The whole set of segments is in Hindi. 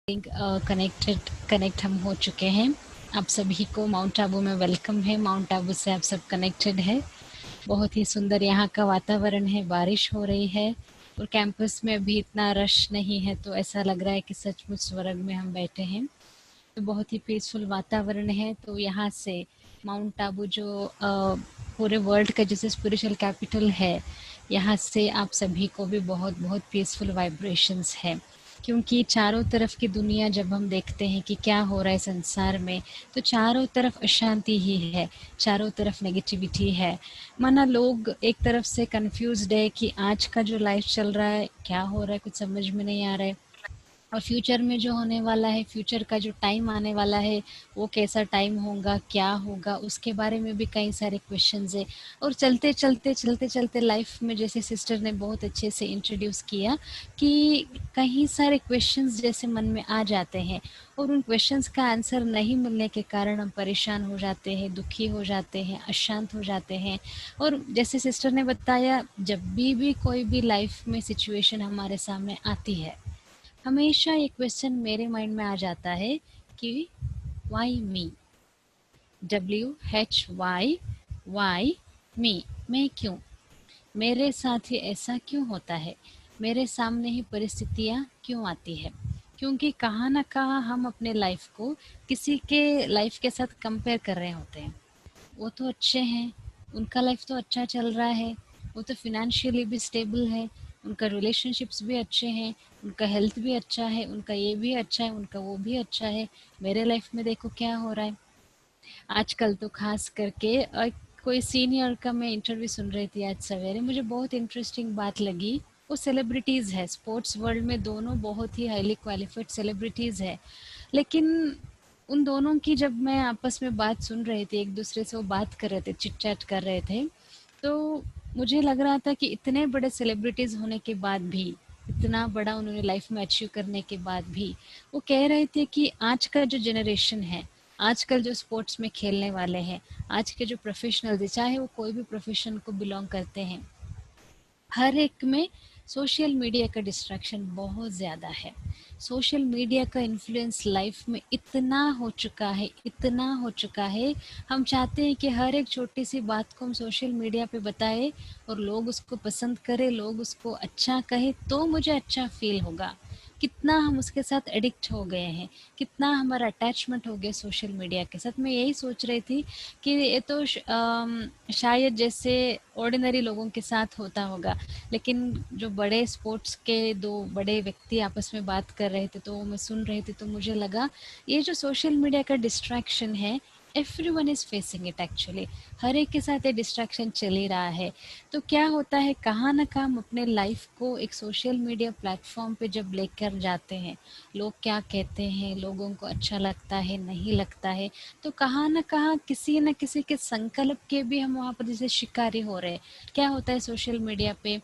कनेक्ट हम हो चुके हैं। आप सभी को माउंट आबू में वेलकम है। माउंट आबू से आप सब कनेक्टेड है। बहुत ही सुंदर यहाँ का वातावरण है, बारिश हो रही है और कैंपस में अभी इतना रश नहीं है, तो ऐसा लग रहा है कि सचमुच स्वर्ग में हम बैठे हैं। तो बहुत ही पीसफुल वातावरण है। तो यहाँ से माउंट आबू जो पूरे वर्ल्ड का जैसे स्पिरिचुअल कैपिटल है, यहाँ से आप सभी को भी बहुत बहुत पीसफुल वाइब्रेशंस है। क्योंकि चारों तरफ की दुनिया जब हम देखते हैं कि क्या हो रहा है संसार में, तो चारों तरफ अशांति ही है, चारों तरफ नेगेटिविटी है। माना लोग एक तरफ से कंफ्यूज्ड है कि आज का जो लाइफ चल रहा है क्या हो रहा है, कुछ समझ में नहीं आ रहा है, और फ्यूचर में जो होने वाला है, फ्यूचर का जो टाइम आने वाला है, वो कैसा टाइम होगा, क्या होगा, उसके बारे में भी कई सारे क्वेश्चंस है। और चलते चलते लाइफ में, जैसे सिस्टर ने बहुत अच्छे से इंट्रोड्यूस किया कि कई सारे क्वेश्चंस जैसे मन में आ जाते हैं और उन क्वेश्चंस का आंसर नहीं मिलने के कारण हम परेशान हो जाते हैं, दुखी हो जाते हैं, अशांत हो जाते हैं। और जैसे सिस्टर ने बताया, जब भी कोई भी लाइफ में सिचुएशन हमारे सामने आती है, हमेशा ये क्वेश्चन मेरे माइंड में आ जाता है कि वाई मी, WHY मी, मैं क्यों, मेरे साथ ही ऐसा क्यों होता है, मेरे सामने ही परिस्थितियाँ क्यों आती है। क्योंकि कहाँ ना कहाँ हम अपने लाइफ को किसी के लाइफ के साथ कंपेयर कर रहे होते हैं। वो तो अच्छे हैं, उनका लाइफ तो अच्छा चल रहा है, वो तो फिनेंशियली भी स्टेबल है, उनका रिलेशनशिप्स भी अच्छे हैं, उनका हेल्थ भी अच्छा है, उनका ये भी अच्छा है, उनका वो भी अच्छा है। मेरे लाइफ में देखो क्या हो रहा है। आजकल तो खास करके कोई सीनियर का मैं इंटरव्यू सुन रही थी आज सवेरे, मुझे बहुत इंटरेस्टिंग बात लगी। वो सेलिब्रिटीज़ है, स्पोर्ट्स वर्ल्ड में दोनों बहुत ही हाईली क्वालिफाइड सेलिब्रिटीज़ है। लेकिन उन दोनों की जब मैं आपस में बात सुन रही थी, एक दूसरे से वो बात कर रहे थे, चिट चैट कर रहे थे, तो मुझे लग रहा था कि इतने बड़े सेलिब्रिटीज होने के बाद भी, इतना बड़ा उन्होंने लाइफ में अचीव करने के बाद भी, वो कह रहे थे कि आज का जो जनरेशन है, आजकल जो स्पोर्ट्स में खेलने वाले हैं, आज के जो प्रोफेशनल्स है, चाहे वो कोई भी प्रोफेशन को बिलोंग करते हैं, हर एक में सोशल मीडिया का डिस्ट्रैक्शन बहुत ज़्यादा है। सोशल मीडिया का इन्फ्लुएंस लाइफ में इतना हो चुका है, इतना हो चुका है, हम चाहते हैं कि हर एक छोटी सी बात को हम सोशल मीडिया पे बताएं और लोग उसको पसंद करें, लोग उसको अच्छा कहें तो मुझे अच्छा फील होगा। कितना हम उसके साथ एडिक्ट हो गए हैं, कितना हमारा अटैचमेंट हो गया सोशल मीडिया के साथ। मैं यही सोच रही थी कि ये तो शायद जैसे ऑर्डिनरी लोगों के साथ होता होगा, लेकिन जो बड़े स्पोर्ट्स के दो बड़े व्यक्ति आपस में बात कर रहे थे, तो मैं सुन रही थी, तो मुझे लगा ये जो सोशल मीडिया का डिस्ट्रैक्शन है, everyone is facing it actually. हर एक के साथ ये डिस्ट्रैक्शन चल ही रहा है। तो क्या होता है, कहाँ ना कहाँ हम अपने लाइफ को एक सोशल मीडिया प्लेटफॉर्म पे जब लेकर जाते हैं, लोग क्या कहते हैं, लोगों को अच्छा लगता है, नहीं लगता है, तो कहाँ ना कहाँ किसी न किसी के संकल्प के भी हम वहाँ पर जैसे शिकारी हो रहे हैं। क्या होता है सोशल मीडिया पे,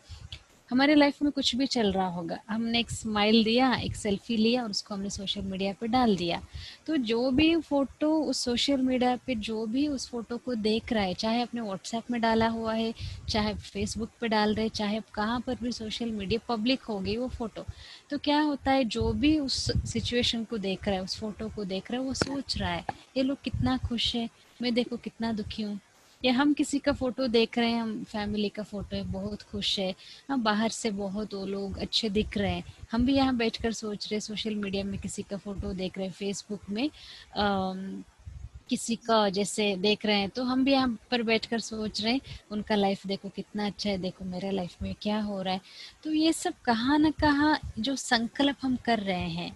हमारे लाइफ में कुछ भी चल रहा होगा, हमने एक स्माइल दिया, एक सेल्फी लिया और उसको हमने सोशल मीडिया पे डाल दिया। तो जो भी फोटो उस सोशल मीडिया पे, जो भी उस फोटो को देख रहा है, चाहे अपने व्हाट्सएप में डाला हुआ है, चाहे फेसबुक पे डाल रहे, चाहे कहाँ पर भी सोशल मीडिया पब्लिक हो गई वो फोटो, तो क्या होता है, जो भी उस सिचुएशन को देख रहा है, उस फोटो को देख रहा है, वो सोच रहा है ये लोग कितना खुश है, मैं देखो कितना दुखी हूँ। या हम किसी का फोटो देख रहे हैं, हम फैमिली का फोटो है, बहुत खुश है, हम बाहर से बहुत वो लोग अच्छे दिख रहे हैं, हम भी यहाँ बैठकर सोच रहे हैं, सोशल मीडिया में किसी का फोटो देख रहे हैं, फेसबुक में किसी का जैसे देख रहे हैं, तो हम भी यहाँ पर बैठकर सोच रहे हैं उनका लाइफ देखो कितना अच्छा है, देखो मेरे लाइफ में क्या हो रहा है। तो ये सब कहाँ ना कहाँ जो संकल्प हम कर रहे हैं,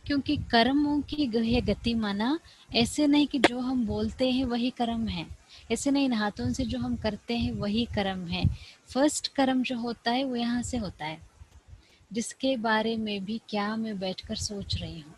क्योंकि कर्मों की है गति माना, ऐसे नहीं कि जो हम बोलते हैं वही कर्म है, ऐसे नहीं, इन हाथों से जो हम करते हैं वही कर्म है। फर्स्ट कर्म जो होता है वो यहाँ से होता है, जिसके बारे में भी क्या मैं बैठकर सोच रही हूँ,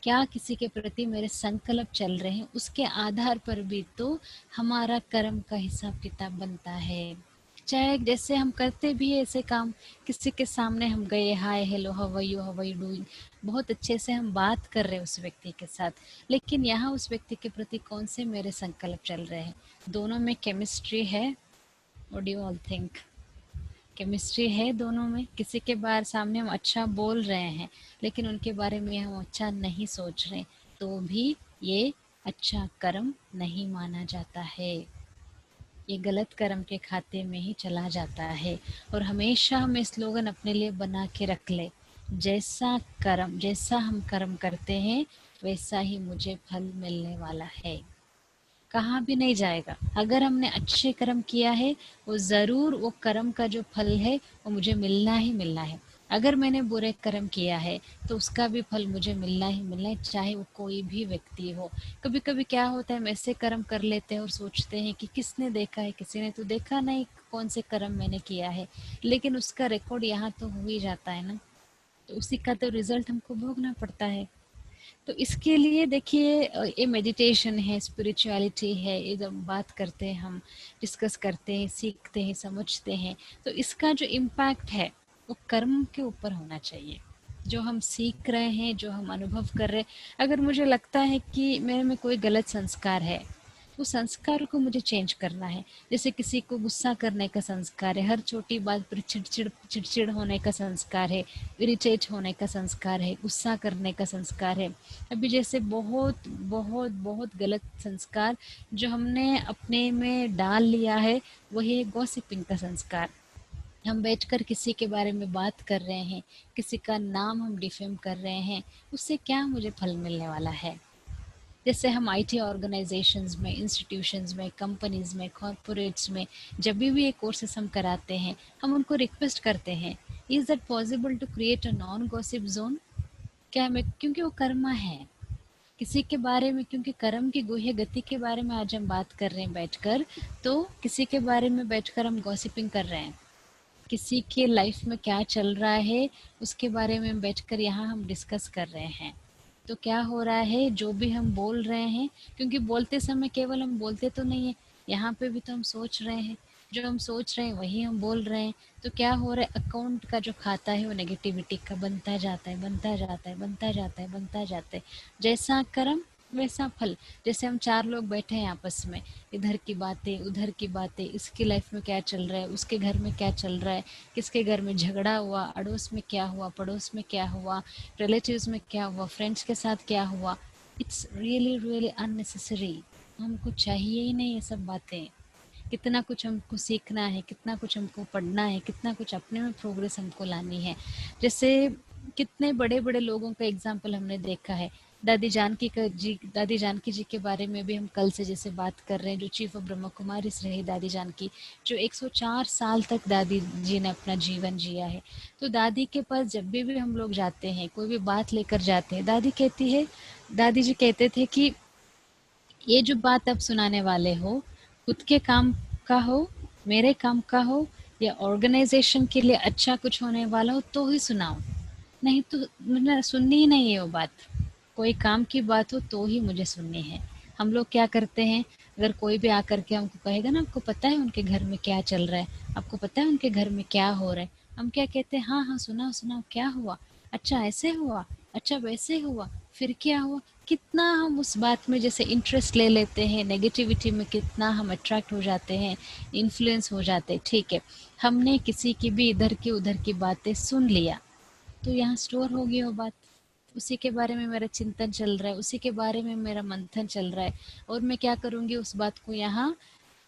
क्या किसी के प्रति मेरे संकल्प चल रहे हैं, उसके आधार पर भी तो हमारा कर्म का हिसाब किताब बनता है। चाहे जैसे हम करते भी है ऐसे काम, किसी के सामने हम गए, hi hello how are you doing, बहुत अच्छे से हम बात कर रहे हैं उस व्यक्ति के साथ, लेकिन यहाँ उस व्यक्ति के प्रति कौन से मेरे संकल्प चल रहे हैं, दोनों में केमिस्ट्री है। What do you all think, chemistry है दोनों में। किसी के बारे सामने हम अच्छा बोल रहे हैं लेकिन उनके बारे में हम अच्छा नहीं सोच रहे, तो भी ये अच्छा कर्म नहीं माना जाता है, ये गलत कर्म के खाते में ही चला जाता है। और हमेशा हमें स्लोगन अपने लिए बना के रख ले, जैसा हम कर्म करते हैं वैसा ही मुझे फल मिलने वाला है, कहाँ भी नहीं जाएगा। अगर हमने अच्छे कर्म किया है, वो ज़रूर वो कर्म का जो फल है वो मुझे मिलना ही मिलना है। अगर मैंने बुरे कर्म किया है तो उसका भी फल मुझे मिलना ही मिलना है, चाहे वो कोई भी व्यक्ति हो। कभी कभी क्या होता है, हम ऐसे कर्म कर लेते हैं और सोचते हैं कि किसने देखा है, किसी ने तो देखा नहीं कौन से कर्म मैंने किया है, लेकिन उसका रिकॉर्ड यहाँ तो हो ही जाता है ना, तो उसी का तो रिजल्ट हमको भोगना पड़ता है। तो इसके लिए देखिए ये मेडिटेशन है, स्पिरिचुअलिटी है, ये जब बात करते हैं हम, डिस्कस करते हैं, सीखते हैं, समझते हैं, तो इसका जो इम्पैक्ट है वो कर्म के ऊपर होना चाहिए। जो हम सीख रहे हैं, जो हम अनुभव कर रहे हैं, अगर मुझे लगता है कि मेरे में कोई गलत संस्कार है, उस संस्कार को मुझे चेंज करना है। जैसे किसी को गुस्सा करने का संस्कार है, हर छोटी बात पर चिड़चिड़ चिड़चिड़ होने का संस्कार है, इरिटेट होने का संस्कार है, गुस्सा करने का संस्कार है। अभी जैसे बहुत बहुत बहुत गलत संस्कार जो हमने अपने में डाल लिया है, वही है गॉसिपिंग का संस्कार। हम बैठकर किसी के बारे में बात कर रहे हैं, किसी का नाम हम डिफेम कर रहे हैं, उससे क्या मुझे फल मिलने वाला है। जैसे हम आईटी ऑर्गेनाइजेशंस में, इंस्टीट्यूशंस में, कंपनीज में, कॉरपोरेट्स में जब भी ये कोर्सेस हम कराते हैं, हम उनको रिक्वेस्ट करते हैं, is that possible to create a non gossip zone. क्या हमें, क्योंकि वो कर्मा है किसी के बारे में, क्योंकि कर्म की गुह्य गति के बारे में आज हम बात कर रहे हैं बैठकर, तो किसी के बारे में बैठकर हम गॉसिपिंग कर रहे हैं, किसी के लाइफ में क्या चल रहा है उसके बारे में बैठकर यहाँ हम डिस्कस कर रहे हैं। तो क्या हो रहा है, जो भी हम बोल रहे हैं, क्योंकि बोलते समय केवल हम बोलते तो नहीं है, यहाँ पे भी तो हम सोच रहे हैं, जो हम सोच रहे हैं वही हम बोल रहे हैं। तो क्या हो रहा है, अकाउंट का जो खाता है वो नेगेटिविटी का बनता जाता है, बनता जाता है, बनता जाता है, बनता जाता है। जैसा कर्म वैसा फल। जैसे हम चार लोग बैठे हैं आपस में, इधर की बातें उधर की बातें, इसकी लाइफ में क्या चल रहा है, उसके घर में क्या चल रहा है, किसके घर में झगड़ा हुआ, अड़ोस में क्या हुआ, पड़ोस में क्या हुआ, रिलेटिव्स में क्या हुआ, फ्रेंड्स के साथ क्या हुआ। It's really really unnecessary. हमको चाहिए ही नहीं ये सब बातें। कितना कुछ हमको सीखना है, कितना कुछ हमको पढ़ना है, कितना कुछ अपने में प्रोग्रेस हमको लानी है। जैसे कितने बड़े बड़े लोगों का एग्जाम्पल हमने देखा है। दादी जानकी जी के बारे में भी हम कल से जैसे बात कर रहे हैं, जो चीफ ऑफ ब्रह्मा कुमारीज रही दादी जानकी, जो 104 साल तक दादी जी ने अपना जीवन जिया है। तो दादी के पास जब भी हम लोग जाते हैं, कोई भी बात लेकर जाते हैं, दादी जी कहते थे कि ये जो बात आप सुनाने वाले हो, खुद के काम का हो, मेरे काम का हो, या ऑर्गेनाइजेशन के लिए अच्छा कुछ होने वाला हो तो ही सुनाओ, नहीं तो मुझे सुननी ही नहीं है वो बात। कोई काम की बात हो तो ही मुझे सुननी है। हम लोग क्या करते हैं, अगर कोई भी आकर के हमको कहेगा ना, आपको पता है उनके घर में क्या चल रहा है, आपको पता है उनके घर में क्या हो रहा है, हम क्या कहते हैं, हाँ हाँ सुनाओ सुनाओ, क्या हुआ, अच्छा ऐसे हुआ, अच्छा वैसे हुआ, फिर क्या हुआ। कितना हम उस बात में जैसे इंटरेस्ट ले लेते हैं, नेगेटिविटी में कितना हम अट्रैक्ट हो जाते हैं, इन्फ्लुएंस हो जाते हैं। ठीक है, हमने किसी की भी इधर की उधर की बातें सुन लिया, तो यहाँ स्टोर हो गई वो बात, उसी के बारे में मेरा चिंतन चल रहा है, उसी के बारे में मेरा मंथन चल रहा है, और मैं क्या करूँगी, उस बात को यहाँ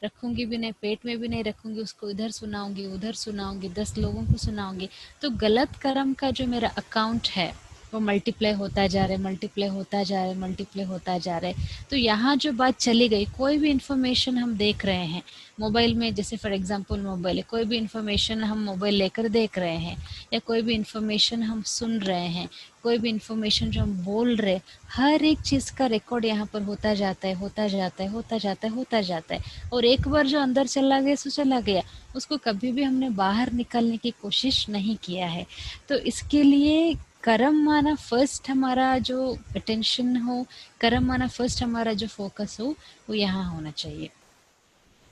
रखूंगी भी नहीं, पेट में भी नहीं रखूंगी, उसको इधर सुनाऊंगी, उधर सुनाऊंगी, 10 लोगों को सुनाऊंगी। तो गलत कर्म का जो मेरा अकाउंट है वो मल्टीप्लाई होता जा रहा है, मल्टीप्लाई होता जा रहा है, मल्टीप्लाई होता जा रहा है। तो यहाँ जो बात चली गई, कोई भी इंफॉर्मेशन हम देख रहे हैं मोबाइल में, जैसे फॉर एग्जांपल मोबाइल है, कोई भी इंफॉर्मेशन हम मोबाइल लेकर देख रहे हैं, या कोई भी इंफॉर्मेशन हम सुन रहे हैं, कोई भी इंफॉर्मेशन जो हम बोल रहे, हर एक चीज़ का रिकॉर्ड यहाँ पर होता जाता है, होता जाता है, होता जाता है, होता जाता है। और एक बार जो अंदर चला गया सो चला गया, उसको कभी भी हमने बाहर निकालने की कोशिश नहीं किया है। तो इसके लिए कर्म माना फर्स्ट हमारा जो अटेंशन हो, कर्म माना फर्स्ट हमारा जो फोकस हो, वो यहाँ होना चाहिए।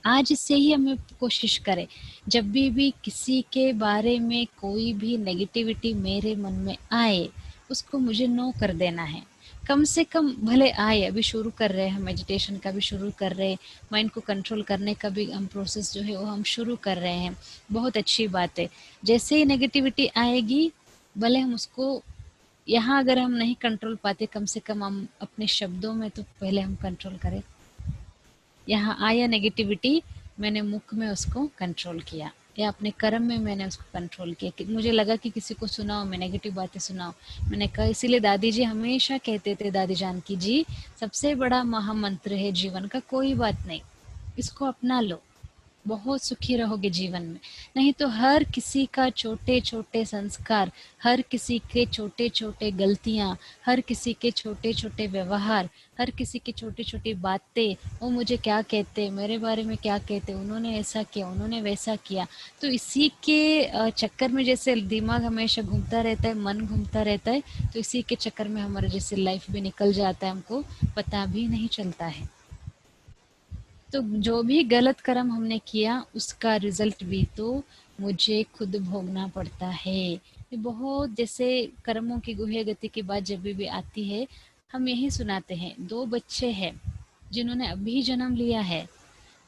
आज से ही हमें कोशिश करें, जब भी किसी के बारे में कोई भी नेगेटिविटी मेरे मन में आए, उसको मुझे नो कर देना है। कम से कम भले आए, अभी शुरू कर रहे हैं हम मेडिटेशन का भी शुरू कर रहे हैं, माइंड को कंट्रोल करने का भी हम प्रोसेस जो है वो हम शुरू कर रहे हैं, बहुत अच्छी बात है। जैसे ही नेगेटिविटी आएगी, भले हम उसको यहाँ अगर हम नहीं कंट्रोल पाते, कम से कम हम अपने शब्दों में तो पहले हम कंट्रोल करें। यहाँ आया नेगेटिविटी, मैंने मुख में उसको कंट्रोल किया, या अपने कर्म में मैंने उसको कंट्रोल किया कि मुझे लगा कि किसी को सुनाओ, मैं नेगेटिव बातें सुनाओ, मैंने कहा। इसीलिए दादी जी हमेशा कहते थे, दादी जानकी जी, सबसे बड़ा महामंत्र है जीवन का, कोई बात नहीं, इसको अपना लो, बहुत सुखी रहोगे जीवन में। नहीं तो हर किसी का छोटे छोटे संस्कार, हर किसी के छोटे छोटे गलतियां, हर किसी के छोटे छोटे व्यवहार, हर किसी की छोटी छोटी बातें, वो मुझे क्या कहते, मेरे बारे में क्या कहते, उन्होंने ऐसा किया, उन्होंने वैसा किया, तो इसी के चक्कर में जैसे दिमाग हमेशा घूमता रहता है, मन घूमता रहता है, तो इसी के चक्कर में हमारा जैसे लाइफ भी निकल जाता है, हमको पता भी नहीं चलता है। तो जो भी गलत कर्म हमने किया, उसका रिजल्ट भी तो मुझे खुद भोगना पड़ता है। ये बहुत जैसे कर्मों की गुह्य गति की बात जब भी आती है, हम यही सुनाते हैं। दो बच्चे हैं जिन्होंने अभी जन्म लिया है,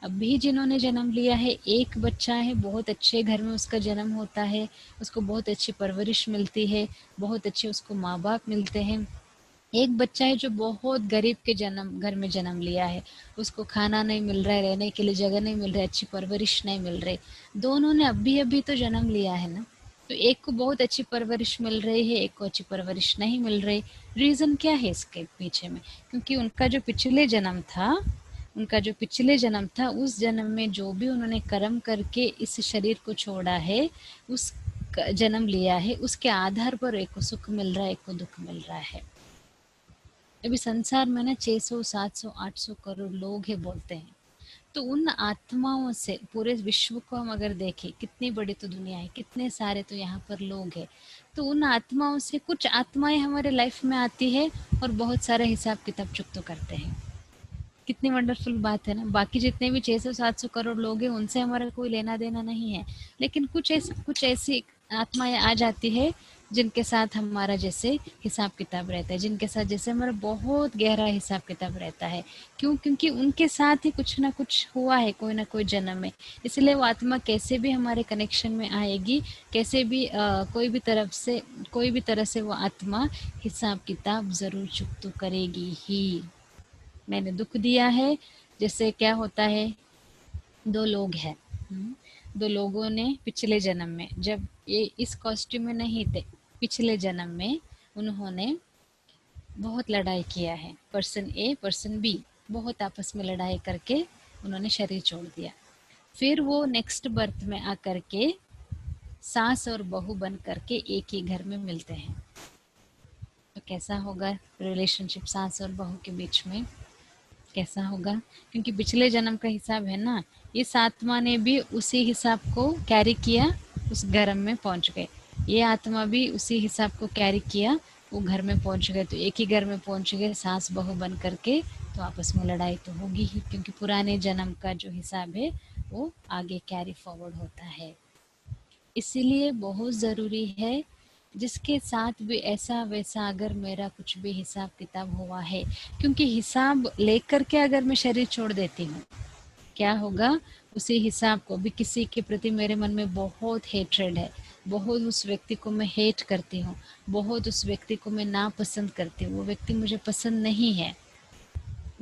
अभी जिन्होंने जन्म लिया है, एक बच्चा है बहुत अच्छे घर में उसका जन्म होता है, उसको बहुत अच्छी परवरिश मिलती है, बहुत अच्छे उसको माँ बाप मिलते हैं। एक बच्चा है जो बहुत गरीब के जन्म घर में जन्म लिया है, उसको खाना नहीं मिल रहा है, रहने के लिए जगह नहीं मिल रही, अच्छी परवरिश नहीं मिल रही। दोनों ने अभी अभी तो जन्म लिया है ना, तो एक को बहुत अच्छी परवरिश मिल रही है, एक को अच्छी परवरिश नहीं मिल रही। रीजन क्या है इसके पीछे में? क्योंकि उनका जो पिछले जन्म था, उनका जो पिछले जन्म था, उस जन्म में जो भी उन्होंने कर्म करके इस शरीर को छोड़ा है, उस जन्म लिया है, उसके आधार पर एक को सुख मिल रहा है, एक को दुख मिल रहा है। अभी संसार में ना 600, 700, 800 करोड़ लोग हैं बोलते हैं। तो उन आत्माओं से पूरे विश्व को हम अगर देखें, कितनी बड़ी तो दुनिया है, कितने सारे तो यहाँ पर लोग हैं, तो उन आत्माओं से कुछ आत्माएं हमारे लाइफ में आती है और बहुत सारा हिसाब किताब चुकतो करते हैं। कितनी वंडरफुल बात है ना। बाकी जितने भी 600-700 करोड़ लोग हैं, उनसे हमारा कोई लेना देना नहीं है, लेकिन कुछ ऐसी आत्माएं आ जाती है जिनके साथ हमारा जैसे हिसाब किताब रहता है, जिनके साथ जैसे हमारा बहुत गहरा हिसाब किताब रहता है। क्यों? क्योंकि उनके साथ ही कुछ ना कुछ हुआ है, कोई ना कोई जन्म में। इसलिए वो आत्मा कैसे भी हमारे कनेक्शन में आएगी, कैसे भी कोई भी तरह से वो आत्मा हिसाब किताब जरूर चुकतो करेगी ही। मैंने दुख दिया है, जैसे क्या होता है, दो लोग हैं, दो लोगों ने पिछले जन्म में, जब ये इस कॉस्ट्यूम में नहीं थे, पिछले जन्म में उन्होंने बहुत लड़ाई किया है, पर्सन ए पर्सन बी, बहुत आपस में लड़ाई करके उन्होंने शरीर छोड़ दिया। फिर वो नेक्स्ट बर्थ में आकर के सास और बहू बन करके एक ही घर में मिलते हैं। तो कैसा होगा रिलेशनशिप सास और बहू के बीच में? कैसा होगा? क्योंकि पिछले जन्म का हिसाब है ना, इस आत्मा ने भी उसी हिसाब को कैरी किया, उस घर में पहुंच गए। ये आत्मा भी उसी हिसाब को कैरी किया, वो घर में पहुंच गए, तो एक ही घर में पहुंच गए सास बहू बन करके। तो आपस में लड़ाई तो होगी ही, क्योंकि पुराने जन्म का जो हिसाब है वो आगे कैरी फॉरवर्ड होता है। इसीलिए बहुत ज़रूरी है, जिसके साथ भी ऐसा वैसा अगर मेरा कुछ भी हिसाब किताब हुआ है, क्योंकि हिसाब लेकर के अगर मैं शरीर छोड़ देती हूँ, क्या होगा? उसी हिसाब को भी किसी के प्रति मेरे मन में बहुत हेट्रेड है, बहुत उस व्यक्ति को मैं हेट करती हूँ, बहुत उस व्यक्ति को मैं नापसंद करती हूँ, वो व्यक्ति मुझे पसंद नहीं है,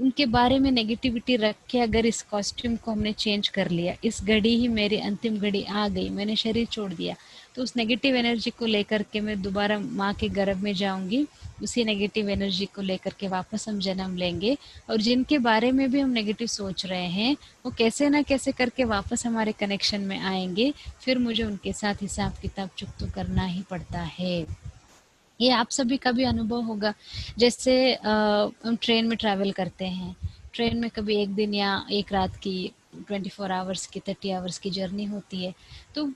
उनके बारे में नेगेटिविटी रख के अगर इस कॉस्ट्यूम को हमने चेंज कर लिया, इस घड़ी ही मेरी अंतिम घड़ी आ गई, मैंने शरीर छोड़ दिया, तो उस नेगेटिव एनर्जी को लेकर के मैं दोबारा माँ के गर्भ में जाऊंगी, उसी नेगेटिव एनर्जी को लेकर के वापस हम जन्म लेंगे। और जिनके बारे में भी हम नेगेटिव सोच रहे हैं, वो कैसे ना कैसे करके वापस हमारे कनेक्शन में आएंगे, फिर मुझे उनके साथ हिसाब किताब चुकतो करना ही पड़ता है। ये आप सभी का भी अनुभव होगा। जैसे हम ट्रेन में ट्रैवल करते हैं, ट्रेन में कभी एक दिन या एक रात की 24 आवर्स की 30 आवर्स की जर्नी होती है। तो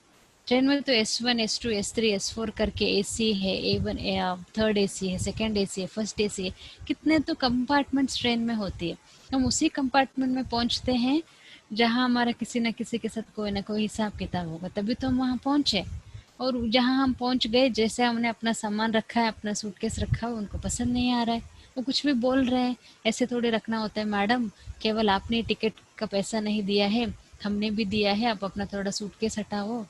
ट्रेन में तो S1 S2 S3 S4 करके एसी है, A1 थर्ड एसी है, सेकंड एसी है, फर्स्ट एसी है, कितने तो कंपार्टमेंट्स ट्रेन में होती है। हम उसी कंपार्टमेंट में पहुंचते हैं जहां हमारा किसी न किसी के साथ कोई ना कोई हिसाब किताब होगा, तभी तो हम वहां पहुंचे। और जहाँ हम पहुंच गए, जैसे हमने अपना सामान रखा है, अपना सूटकेस रखा है, उनको पसंद नहीं आ रहा है, वो कुछ भी बोल रहे हैं, ऐसे थोड़े रखना होता है मैडम, केवल आपने टिकट का पैसा नहीं दिया है, हमने भी दिया है, आप अपना थोड़ा सूटकेस हटाओ।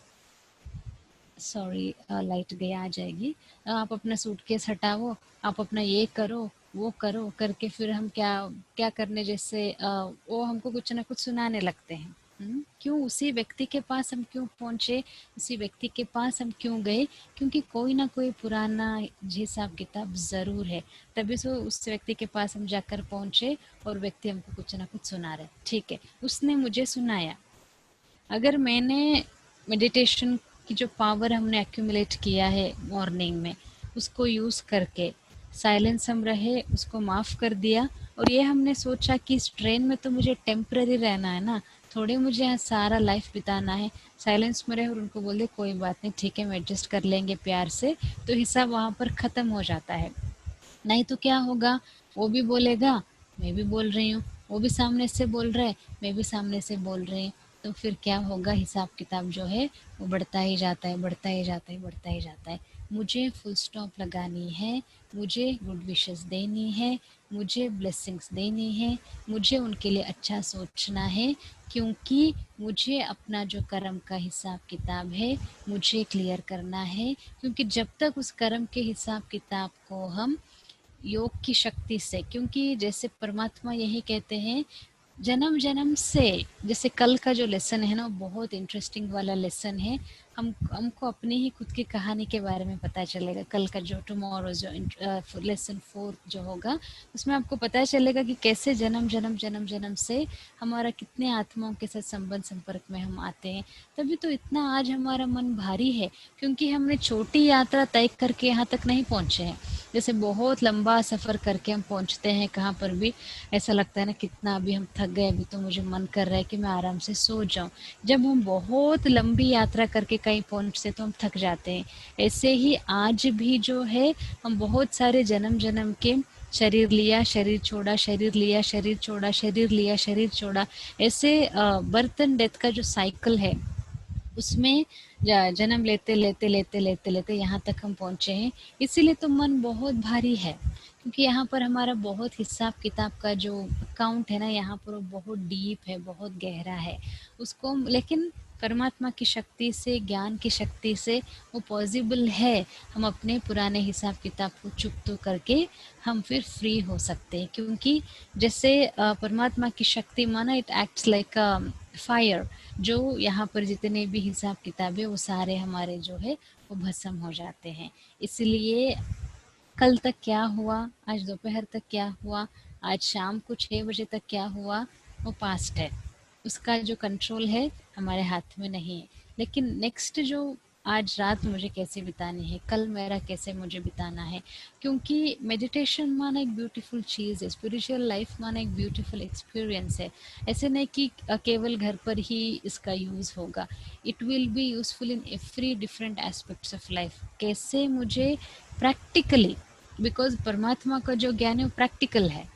सॉरी, लाइट गया, आ जाएगी। आप अपना सूटकेस हटाओ, आप अपना ये करो, वो करो करके फिर हम क्या क्या करने जैसे वो हमको कुछ ना कुछ सुनाने लगते हैं। क्यों उसी व्यक्ति के पास हम क्यों पहुंचे, उसी व्यक्ति के पास हम क्यों गए? क्योंकि कोई ना कोई पुराना हिसाब किताब जरूर है, तभी से उस व्यक्ति के पास हम जाकर पहुंचे और व्यक्ति हमको कुछ ना कुछ सुना रहे। ठीक है, उसने मुझे सुनाया। अगर मैंने मेडिटेशन की जो पावर हमने एक्यूमुलेट किया है मॉर्निंग में, उसको यूज़ करके साइलेंस हम रहे, उसको माफ़ कर दिया, और ये हमने सोचा कि इस ट्रेन में तो मुझे टेम्पररी रहना है ना, थोड़े मुझे यहाँ सारा लाइफ बिताना है, साइलेंस में रहे और उनको बोल दे कोई बात नहीं, ठीक है, हम एडजस्ट कर लेंगे प्यार से, तो हिसाब वहाँ पर ख़त्म हो जाता है। नहीं तो क्या होगा, वो भी बोलेगा, मैं भी बोल रही हूँ, वो भी सामने से बोल रहा है, मैं भी सामने से बोल रही हूँ, तो फिर क्या होगा, हिसाब किताब जो है वो बढ़ता ही जाता है, बढ़ता ही जाता है, बढ़ता ही जाता है। मुझे फुल स्टॉप लगानी है, मुझे गुड विशेस देनी है, मुझे ब्लेसिंग्स देनी है, मुझे उनके लिए अच्छा सोचना है, क्योंकि मुझे अपना जो कर्म का हिसाब किताब है मुझे क्लियर करना है। क्योंकि जब तक उस कर्म के हिसाब किताब को हम योग की शक्ति से, क्योंकि जैसे परमात्मा यही कहते हैं, जन्म जन्म से, जैसे कल का जो लेसन है ना वो बहुत इंटरेस्टिंग वाला लेसन है। हमको अपनी ही खुद की कहानी के बारे में पता चलेगा। कल का जो टुमारो जो लेसन 4 जो होगा, उसमें आपको पता चलेगा कि कैसे जन्म जन्म जन्म जन्म से हमारा कितने आत्माओं के साथ संबंध संपर्क में हम आते हैं। तभी तो इतना आज हमारा मन भारी है, क्योंकि हमने छोटी यात्रा तय करके यहाँ तक नहीं पहुँचे हैं। जैसे बहुत लंबा सफ़र करके हम पहुँचते हैं कहाँ पर भी, ऐसा लगता है ना कितना अभी हम थक गए, अभी तो मुझे मन कर रहा है कि मैं आराम से सो जाऊं। जब हम बहुत लंबी यात्रा करके कहीं पहुंचते तो हम थक जाते हैं। ऐसे ही आज भी जो है, हम बहुत सारे जन्म जन्म के शरीर लिया, शरीर छोड़ा, शरीर लिया, शरीर छोड़ा, शरीर लिया, शरीर छोड़ा, ऐसे बर्थ एंड डेथ का जो साइकिल है उसमें जन्म लेते लेते लेते लेते लेते यहाँ तक हम पहुँचे हैं। इसीलिए तो मन बहुत भारी है, क्योंकि यहाँ पर हमारा बहुत हिसाब किताब का जो अकाउंट है ना, यहाँ पर वो बहुत डीप है, बहुत गहरा है। उसको लेकिन परमात्मा की शक्ति से, ज्ञान की शक्ति से वो पॉसिबल है। हम अपने पुराने हिसाब किताब को चुप करके हम फिर फ्री हो सकते हैं, क्योंकि जैसे परमात्मा की शक्ति माना इट एक्ट्स लाइक फायर, जो यहाँ पर जितने भी हिसाब किताब है वो सारे हमारे जो है वो भस्म हो जाते हैं। इसलिए कल तक क्या हुआ, आज दोपहर तक क्या हुआ, आज शाम को 6 बजे तक क्या हुआ, वो पास्ट है। उसका जो कंट्रोल है हमारे हाथ में नहीं है। लेकिन नेक्स्ट जो आज रात मुझे कैसे बितानी है, कल मेरा कैसे मुझे बिताना है, क्योंकि मेडिटेशन माना एक ब्यूटीफुल चीज़ है, स्पिरिचुअल लाइफ माना एक ब्यूटीफुल एक्सपीरियंस है। ऐसे नहीं कि केवल घर पर ही इसका यूज़ होगा, it will be useful in every different aspects of life. कैसे मुझे प्रैक्टिकली, बिकॉज परमात्मा का जो ज्ञान है वो प्रैक्टिकल है।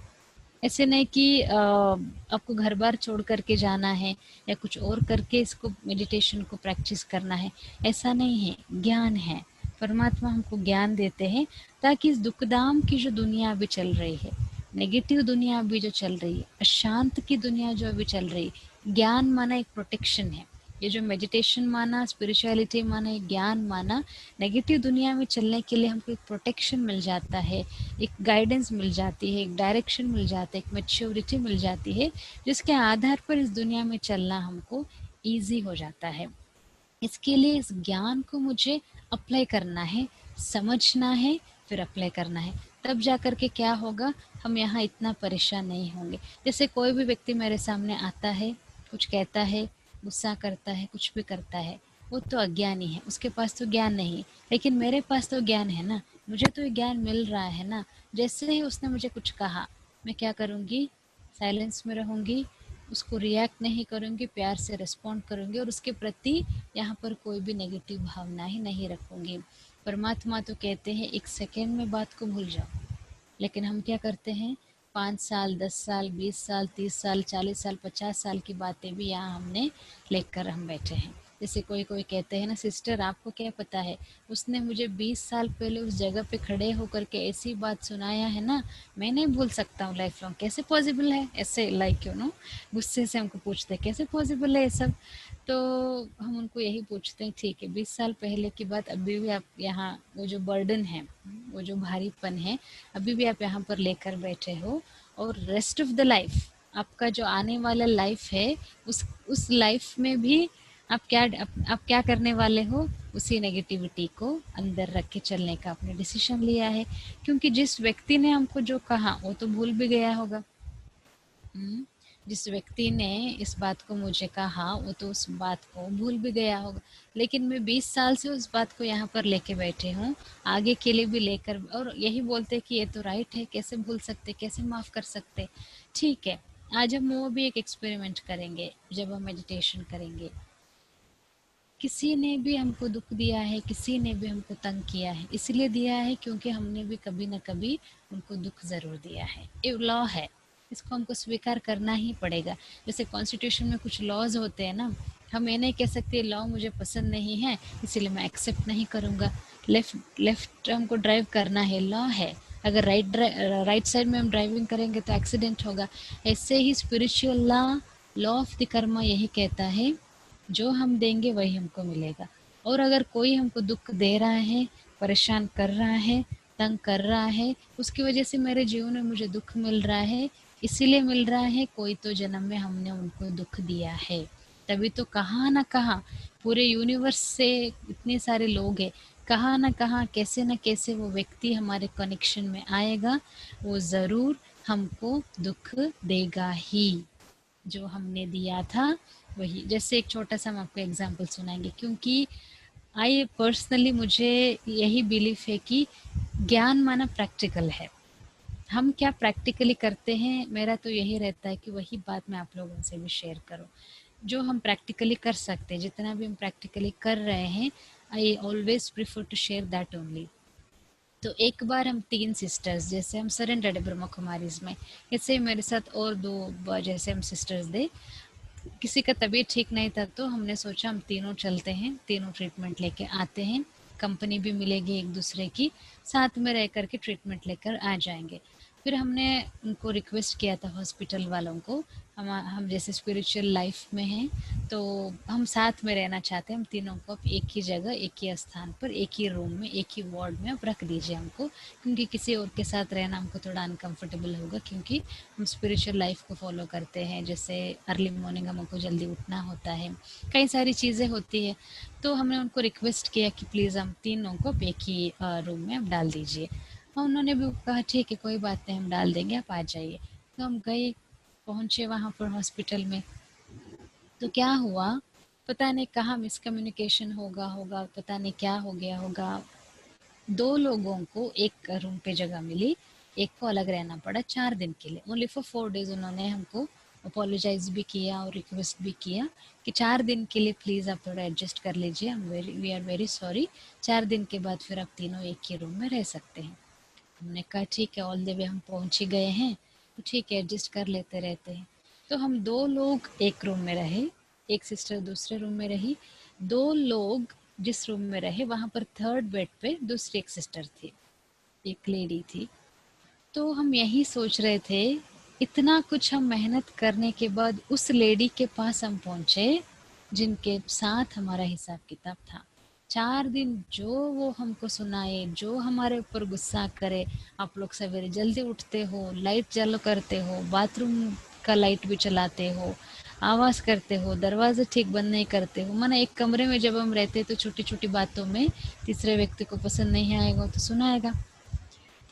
ऐसे नहीं कि आपको घर बार छोड़ करके जाना है या कुछ और करके इसको मेडिटेशन को प्रैक्टिस करना है, ऐसा नहीं है। ज्ञान है, परमात्मा हमको ज्ञान देते हैं ताकि इस दुखदाम की जो दुनिया अभी चल रही है, नेगेटिव दुनिया अभी जो चल रही है, अशांत की दुनिया जो अभी चल रही है, ज्ञान माना एक प्रोटेक्शन है। ये जो मेडिटेशन माना, स्पिरिचुअलिटी माना, एक ज्ञान माना, नेगेटिव दुनिया में चलने के लिए हमको एक प्रोटेक्शन मिल जाता है, एक गाइडेंस मिल जाती है, एक डायरेक्शन मिल जाता है, एक मैच्योरिटी मिल जाती है, जिसके आधार पर इस दुनिया में चलना हमको ईजी हो जाता है। इसके लिए इस ज्ञान को मुझे अप्लाई करना है, समझना है, फिर अप्लाई करना है। तब जा कर के क्या होगा, हम यहाँ इतना परेशान नहीं होंगे। जैसे कोई भी व्यक्ति मेरे सामने आता है, कुछ कहता है, गुस्सा करता है, कुछ भी करता है, वो तो अज्ञानी है, उसके पास तो ज्ञान नहीं है। लेकिन मेरे पास तो ज्ञान है ना, मुझे तो ये ज्ञान मिल रहा है ना। जैसे ही उसने मुझे कुछ कहा, मैं क्या करूँगी, साइलेंस में रहूँगी, उसको रिएक्ट नहीं करूँगी, प्यार से रिस्पॉन्ड करूँगी, और उसके प्रति यहाँ पर कोई भी नेगेटिव भावना ही नहीं रखूँगी। परमात्मा तो कहते हैं 1 सेकेंड में बात को भूल जाओ, लेकिन हम क्या करते हैं, 5 साल, 10 साल, 20 साल, 30 साल, 40 साल, 50 साल की बातें भी यहाँ हमने लेकर हम बैठे हैं। जैसे कोई कोई कहते हैं ना, सिस्टर आपको क्या पता है, उसने मुझे 20 साल पहले उस जगह पे खड़े होकर के ऐसी बात सुनाया है ना, मैं नहीं भूल सकता हूँ लाइफ लॉन्ग। कैसे पॉसिबल है ऐसे, लाइक यू नो, गुस्से से हमको पूछते हैं कैसे पॉसिबल है ये सब। तो हम उनको यही पूछते हैं, ठीक है 20 साल पहले की बात अभी भी आप यहाँ, वो जो बर्डन है, वो जो भारीपन है, अभी भी आप यहाँ पर लेकर बैठे हो, और रेस्ट ऑफ द लाइफ, आपका जो आने वाला लाइफ है, उस लाइफ में भी आप क्या करने वाले हो, उसी नेगेटिविटी को अंदर रख के चलने का आपने डिसीजन लिया है। क्योंकि जिस व्यक्ति ने हमको जो कहा वो तो भूल भी गया होगा। हुँ। जिस व्यक्ति ने इस बात को मुझे कहा, वो तो उस बात को भूल भी गया होगा। लेकिन मैं 20 साल से उस बात को यहाँ पर लेके बैठी हूँ, आगे के लिए भी लेकर, और यही बोलते हैं कि ये तो राइट है, कैसे भूल सकते, कैसे माफ़ कर सकते। ठीक है, आज हम वो भी एक एक्सपेरिमेंट करेंगे, जब हम मेडिटेशन करेंगे। किसी ने भी हमको दुःख दिया है, किसी ने भी हमको तंग किया है, इसलिए दिया है क्योंकि हमने भी कभी न कभी उनको दुःख ज़रूर दिया है। ये लॉ है, इसको हमको स्वीकार करना ही पड़ेगा। जैसे कॉन्स्टिट्यूशन में कुछ लॉज़ होते हैं ना, हम ये नहीं कह सकते लॉ मुझे पसंद नहीं है, इसीलिए मैं एक्सेप्ट नहीं करूँगा। लेफ्ट लेफ्ट हमको ड्राइव करना है, लॉ है। अगर राइट साइड में हम ड्राइविंग करेंगे तो एक्सीडेंट होगा। ऐसे ही spiritual law of the karma यही कहता है, जो हम देंगे वही हमको मिलेगा। और अगर कोई हमको दुःख दे रहा है, परेशान कर रहा है, तंग कर रहा है, उसकी वजह से मेरे जीवन में मुझे दुःख मिल रहा है, इसीलिए मिल रहा है, कोई तो जन्म में हमने उनको दुःख दिया है। तभी तो कहाँ न कहाँ पूरे यूनिवर्स से इतने सारे लोग हैं, कहाँ न कहाँ कैसे न कैसे वो व्यक्ति हमारे कनेक्शन में आएगा, वो ज़रूर हमको दुःख देगा ही। जो हमने दिया था वही। जैसे एक छोटा-सा हम आपको एग्ज़ाम्पल सुनाएँगे, क्योंकि आई पर्सनली मुझे यही बिलीफ है कि ज्ञान माना प्रैक्टिकल है। हम क्या प्रैक्टिकली करते हैं, मेरा तो यही रहता है कि वही बात मैं आप लोगों से भी शेयर करूँ। जो हम प्रैक्टिकली कर सकते हैं, जितना भी हम प्रैक्टिकली कर रहे हैं, I always prefer to share that only. तो एक बार हम 3 सिस्टर्स, जैसे हम सरेंडर्ड ब्रह्मा कुमारीज़ में, ऐसे ही मेरे साथ और 2 जैसे हम सिस्टर्स थे, किसी का तबीयत ठीक नहीं था, तो हमने सोचा हम तीनों चलते हैं, तीनों ट्रीटमेंट लेके आते हैं, कंपनी भी मिलेगी एक दूसरे की, साथ में रह कर के ट्रीटमेंट लेकर आ जाएंगे। फिर हमने उनको रिक्वेस्ट किया था हॉस्पिटल वालों को, हम जैसे स्पिरिचुअल लाइफ में हैं, तो हम साथ में रहना चाहते हैं, हम तीनों को आप एक ही जगह, एक ही स्थान पर, एक ही रूम में, एक ही वार्ड में आप रख दीजिए हमको, क्योंकि किसी और के साथ रहना हमको थोड़ा अनकंफर्टेबल होगा, क्योंकि हम स्पिरिचुअल लाइफ को फॉलो करते हैं। जैसे अर्ली मॉर्निंग हमको जल्दी उठना होता है, कई सारी चीज़ें होती है। तो हमने उनको रिक्वेस्ट किया कि प्लीज़ हम तीनों को एक ही रूम में आप डाल दीजिए, और उन्होंने भी कहा ठीक है कोई बात नहीं, हम डाल देंगे, आप आ जाइए। तो हम गए, पहुँचे वहाँ पर हॉस्पिटल में। तो क्या हुआ, पता नहीं कहाँ मिसकम्युनिकेशन होगा होगा पता नहीं क्या हो गया होगा, 2 लोगों को एक रूम पे जगह मिली, एक को अलग रहना पड़ा 4 दिन के लिए। ओनली फॉर 4 डेज़ उन्होंने हमको अपोलोजाइज़ भी किया और रिक्वेस्ट भी किया कि 4 दिन के लिए प्लीज़ आप थोड़ा एडजस्ट कर लीजिए, वी आर वेरी सॉरी, 4 दिन के बाद फिर आप तीनों एक ही रूम में रह सकते हैं। हमने कहा ठीक है, ऑल द वे हम पहुँच ही गए हैं, तो ठीक है एडजस्ट कर लेते रहते हैं। तो हम 2 लोग एक रूम में रहे, एक सिस्टर दूसरे रूम में रही। 2 लोग जिस रूम में रहे, वहाँ पर 3rd बेड पे दूसरी एक सिस्टर थी, एक लेडी थी। तो हम यही सोच रहे थे, इतना कुछ हम मेहनत करने के बाद उस लेडी के पास हम पहुँचे, जिनके साथ हमारा हिसाब-किताब था। 4 दिन जो वो हमको सुनाए, जो हमारे ऊपर गुस्सा करे, आप लोग सवेरे जल्दी उठते हो, लाइट चालू करते हो, बाथरूम का लाइट भी चलाते हो, आवाज़ करते हो, दरवाज़ा ठीक बंद नहीं करते हो। माने एक कमरे में जब हम रहते, तो छोटी-छोटी बातों में तीसरे व्यक्ति को पसंद नहीं आएगा, तो सुनाएगा।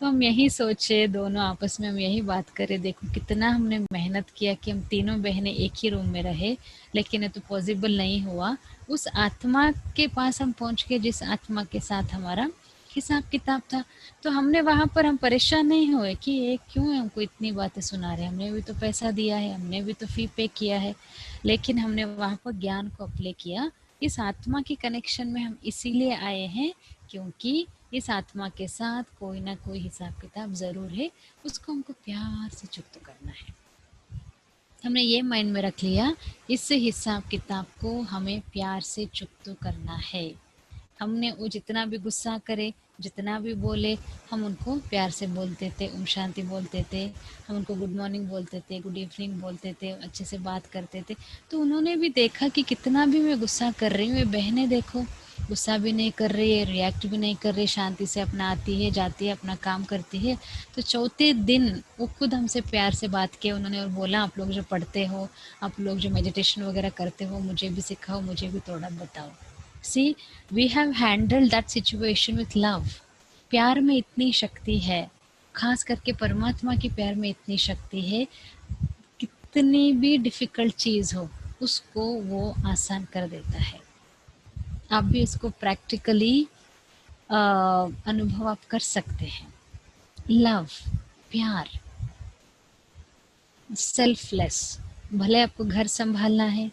तो हम यही सोचे, दोनों आपस में हम यही बात करें, देखो कितना हमने मेहनत किया कि हम तीनों बहनें एक ही रूम में रहे, लेकिन ये तो पॉसिबल नहीं हुआ। उस आत्मा के पास हम पहुंच गए जिस आत्मा के साथ हमारा हिसाब किताब था। तो हमने वहाँ पर हम परेशान नहीं हुए कि ये क्यों हमको इतनी बातें सुना रहे हैं, हमने भी तो पैसा दिया है, हमने भी तो फी पे किया है। लेकिन हमने वहाँ पर ज्ञान को अप्लाई किया, इस आत्मा के कनेक्शन में हम इसीलिए आए हैं क्योंकि इस आत्मा के साथ कोई ना कोई हिसाब किताब ज़रूर है, उसको हमको प्यार से चुकता करना है। हमने ये माइंड में रख लिया, इस हिसाब किताब को हमें प्यार से चुकतो करना है। हमने वो जितना भी गुस्सा करे, जितना भी बोले, हम उनको प्यार से बोलते थे, ओम शांति बोलते थे, हम उनको गुड मॉर्निंग बोलते थे, गुड इवनिंग बोलते थे, अच्छे से बात करते थे। तो उन्होंने भी देखा कि कितना भी मैं गुस्सा कर रही हूँ, ये बहनें देखो गुस्सा भी नहीं कर रही है, रिएक्ट भी नहीं कर रही, शांति से अपना आती है, जाती है, अपना काम करती है। तो चौथे दिन वो खुद हमसे प्यार से बात किया उन्होंने और बोला, आप लोग जो पढ़ते हो, आप लोग जो मेडिटेशन वगैरह करते हो, मुझे भी सिखाओ, मुझे भी थोड़ा बताओ। See, we have handled that situation with love. प्यार में इतनी शक्ति है, खास करके परमात्मा के प्यार में इतनी शक्ति है, कितनी भी डिफिकल्ट चीज हो उसको वो आसान कर देता है। आप भी इसको प्रैक्टिकली अनुभव आप कर सकते हैं। लव, प्यार, सेल्फलेस। भले आपको घर संभालना है,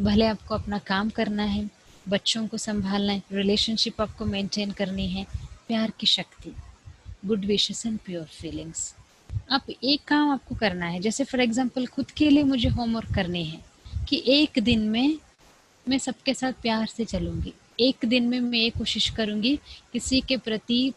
भले आपको अपना काम करना है, बच्चों को संभालना है, रिलेशनशिप आपको मेंटेन करनी है, प्यार की शक्ति, good wishes and pure feelings. आप एक काम आपको करना है, जैसे फॉर एग्जांपल खुद के लिए मुझे होमवर्क करनी है कि एक दिन में मैं सबके साथ प्यार से चलूंगी। एक दिन में मैं ये कोशिश करूंगी किसी के प्रति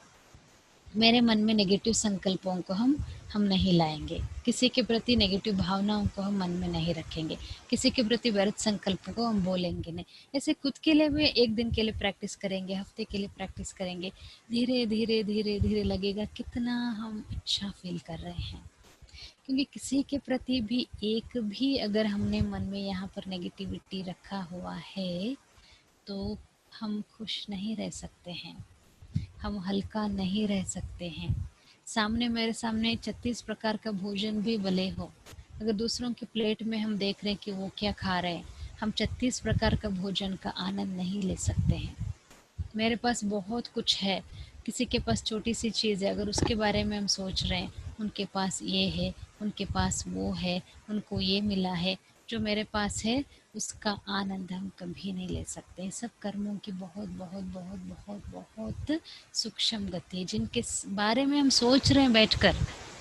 मेरे मन में नेगेटिव संकल्पों को हम नहीं लाएंगे, किसी के प्रति नेगेटिव भावनाओं को हम मन में नहीं रखेंगे, किसी के प्रति व्यर्थ संकल्पों को हम बोलेंगे नहीं। ऐसे खुद के लिए भी एक दिन के लिए प्रैक्टिस करेंगे, हफ्ते के लिए प्रैक्टिस करेंगे, धीरे धीरे धीरे धीरे लगेगा कितना हम अच्छा फील कर रहे हैं। क्योंकि किसी के प्रति भी एक भी अगर हमने मन में यहाँ पर नेगेटिविटी रखा हुआ है तो हम खुश नहीं रह सकते हैं, हम हल्का नहीं रह सकते हैं। सामने मेरे सामने 36 प्रकार का भोजन भी भले हो, अगर दूसरों की प्लेट में हम देख रहे हैं कि वो क्या खा रहे हैं, हम 36 प्रकार का भोजन का आनंद नहीं ले सकते हैं। मेरे पास बहुत कुछ है, किसी के पास छोटी सी चीज़ है, अगर उसके बारे में हम सोच रहे हैं, उनके पास ये है, उनके पास वो है, उनको ये मिला है, जो मेरे पास है उसका आनंद हम कभी नहीं ले सकते। सब कर्मों की बहुत बहुत बहुत बहुत बहुत सूक्ष्म गति है, जिनके बारे में हम सोच रहे हैं बैठकर,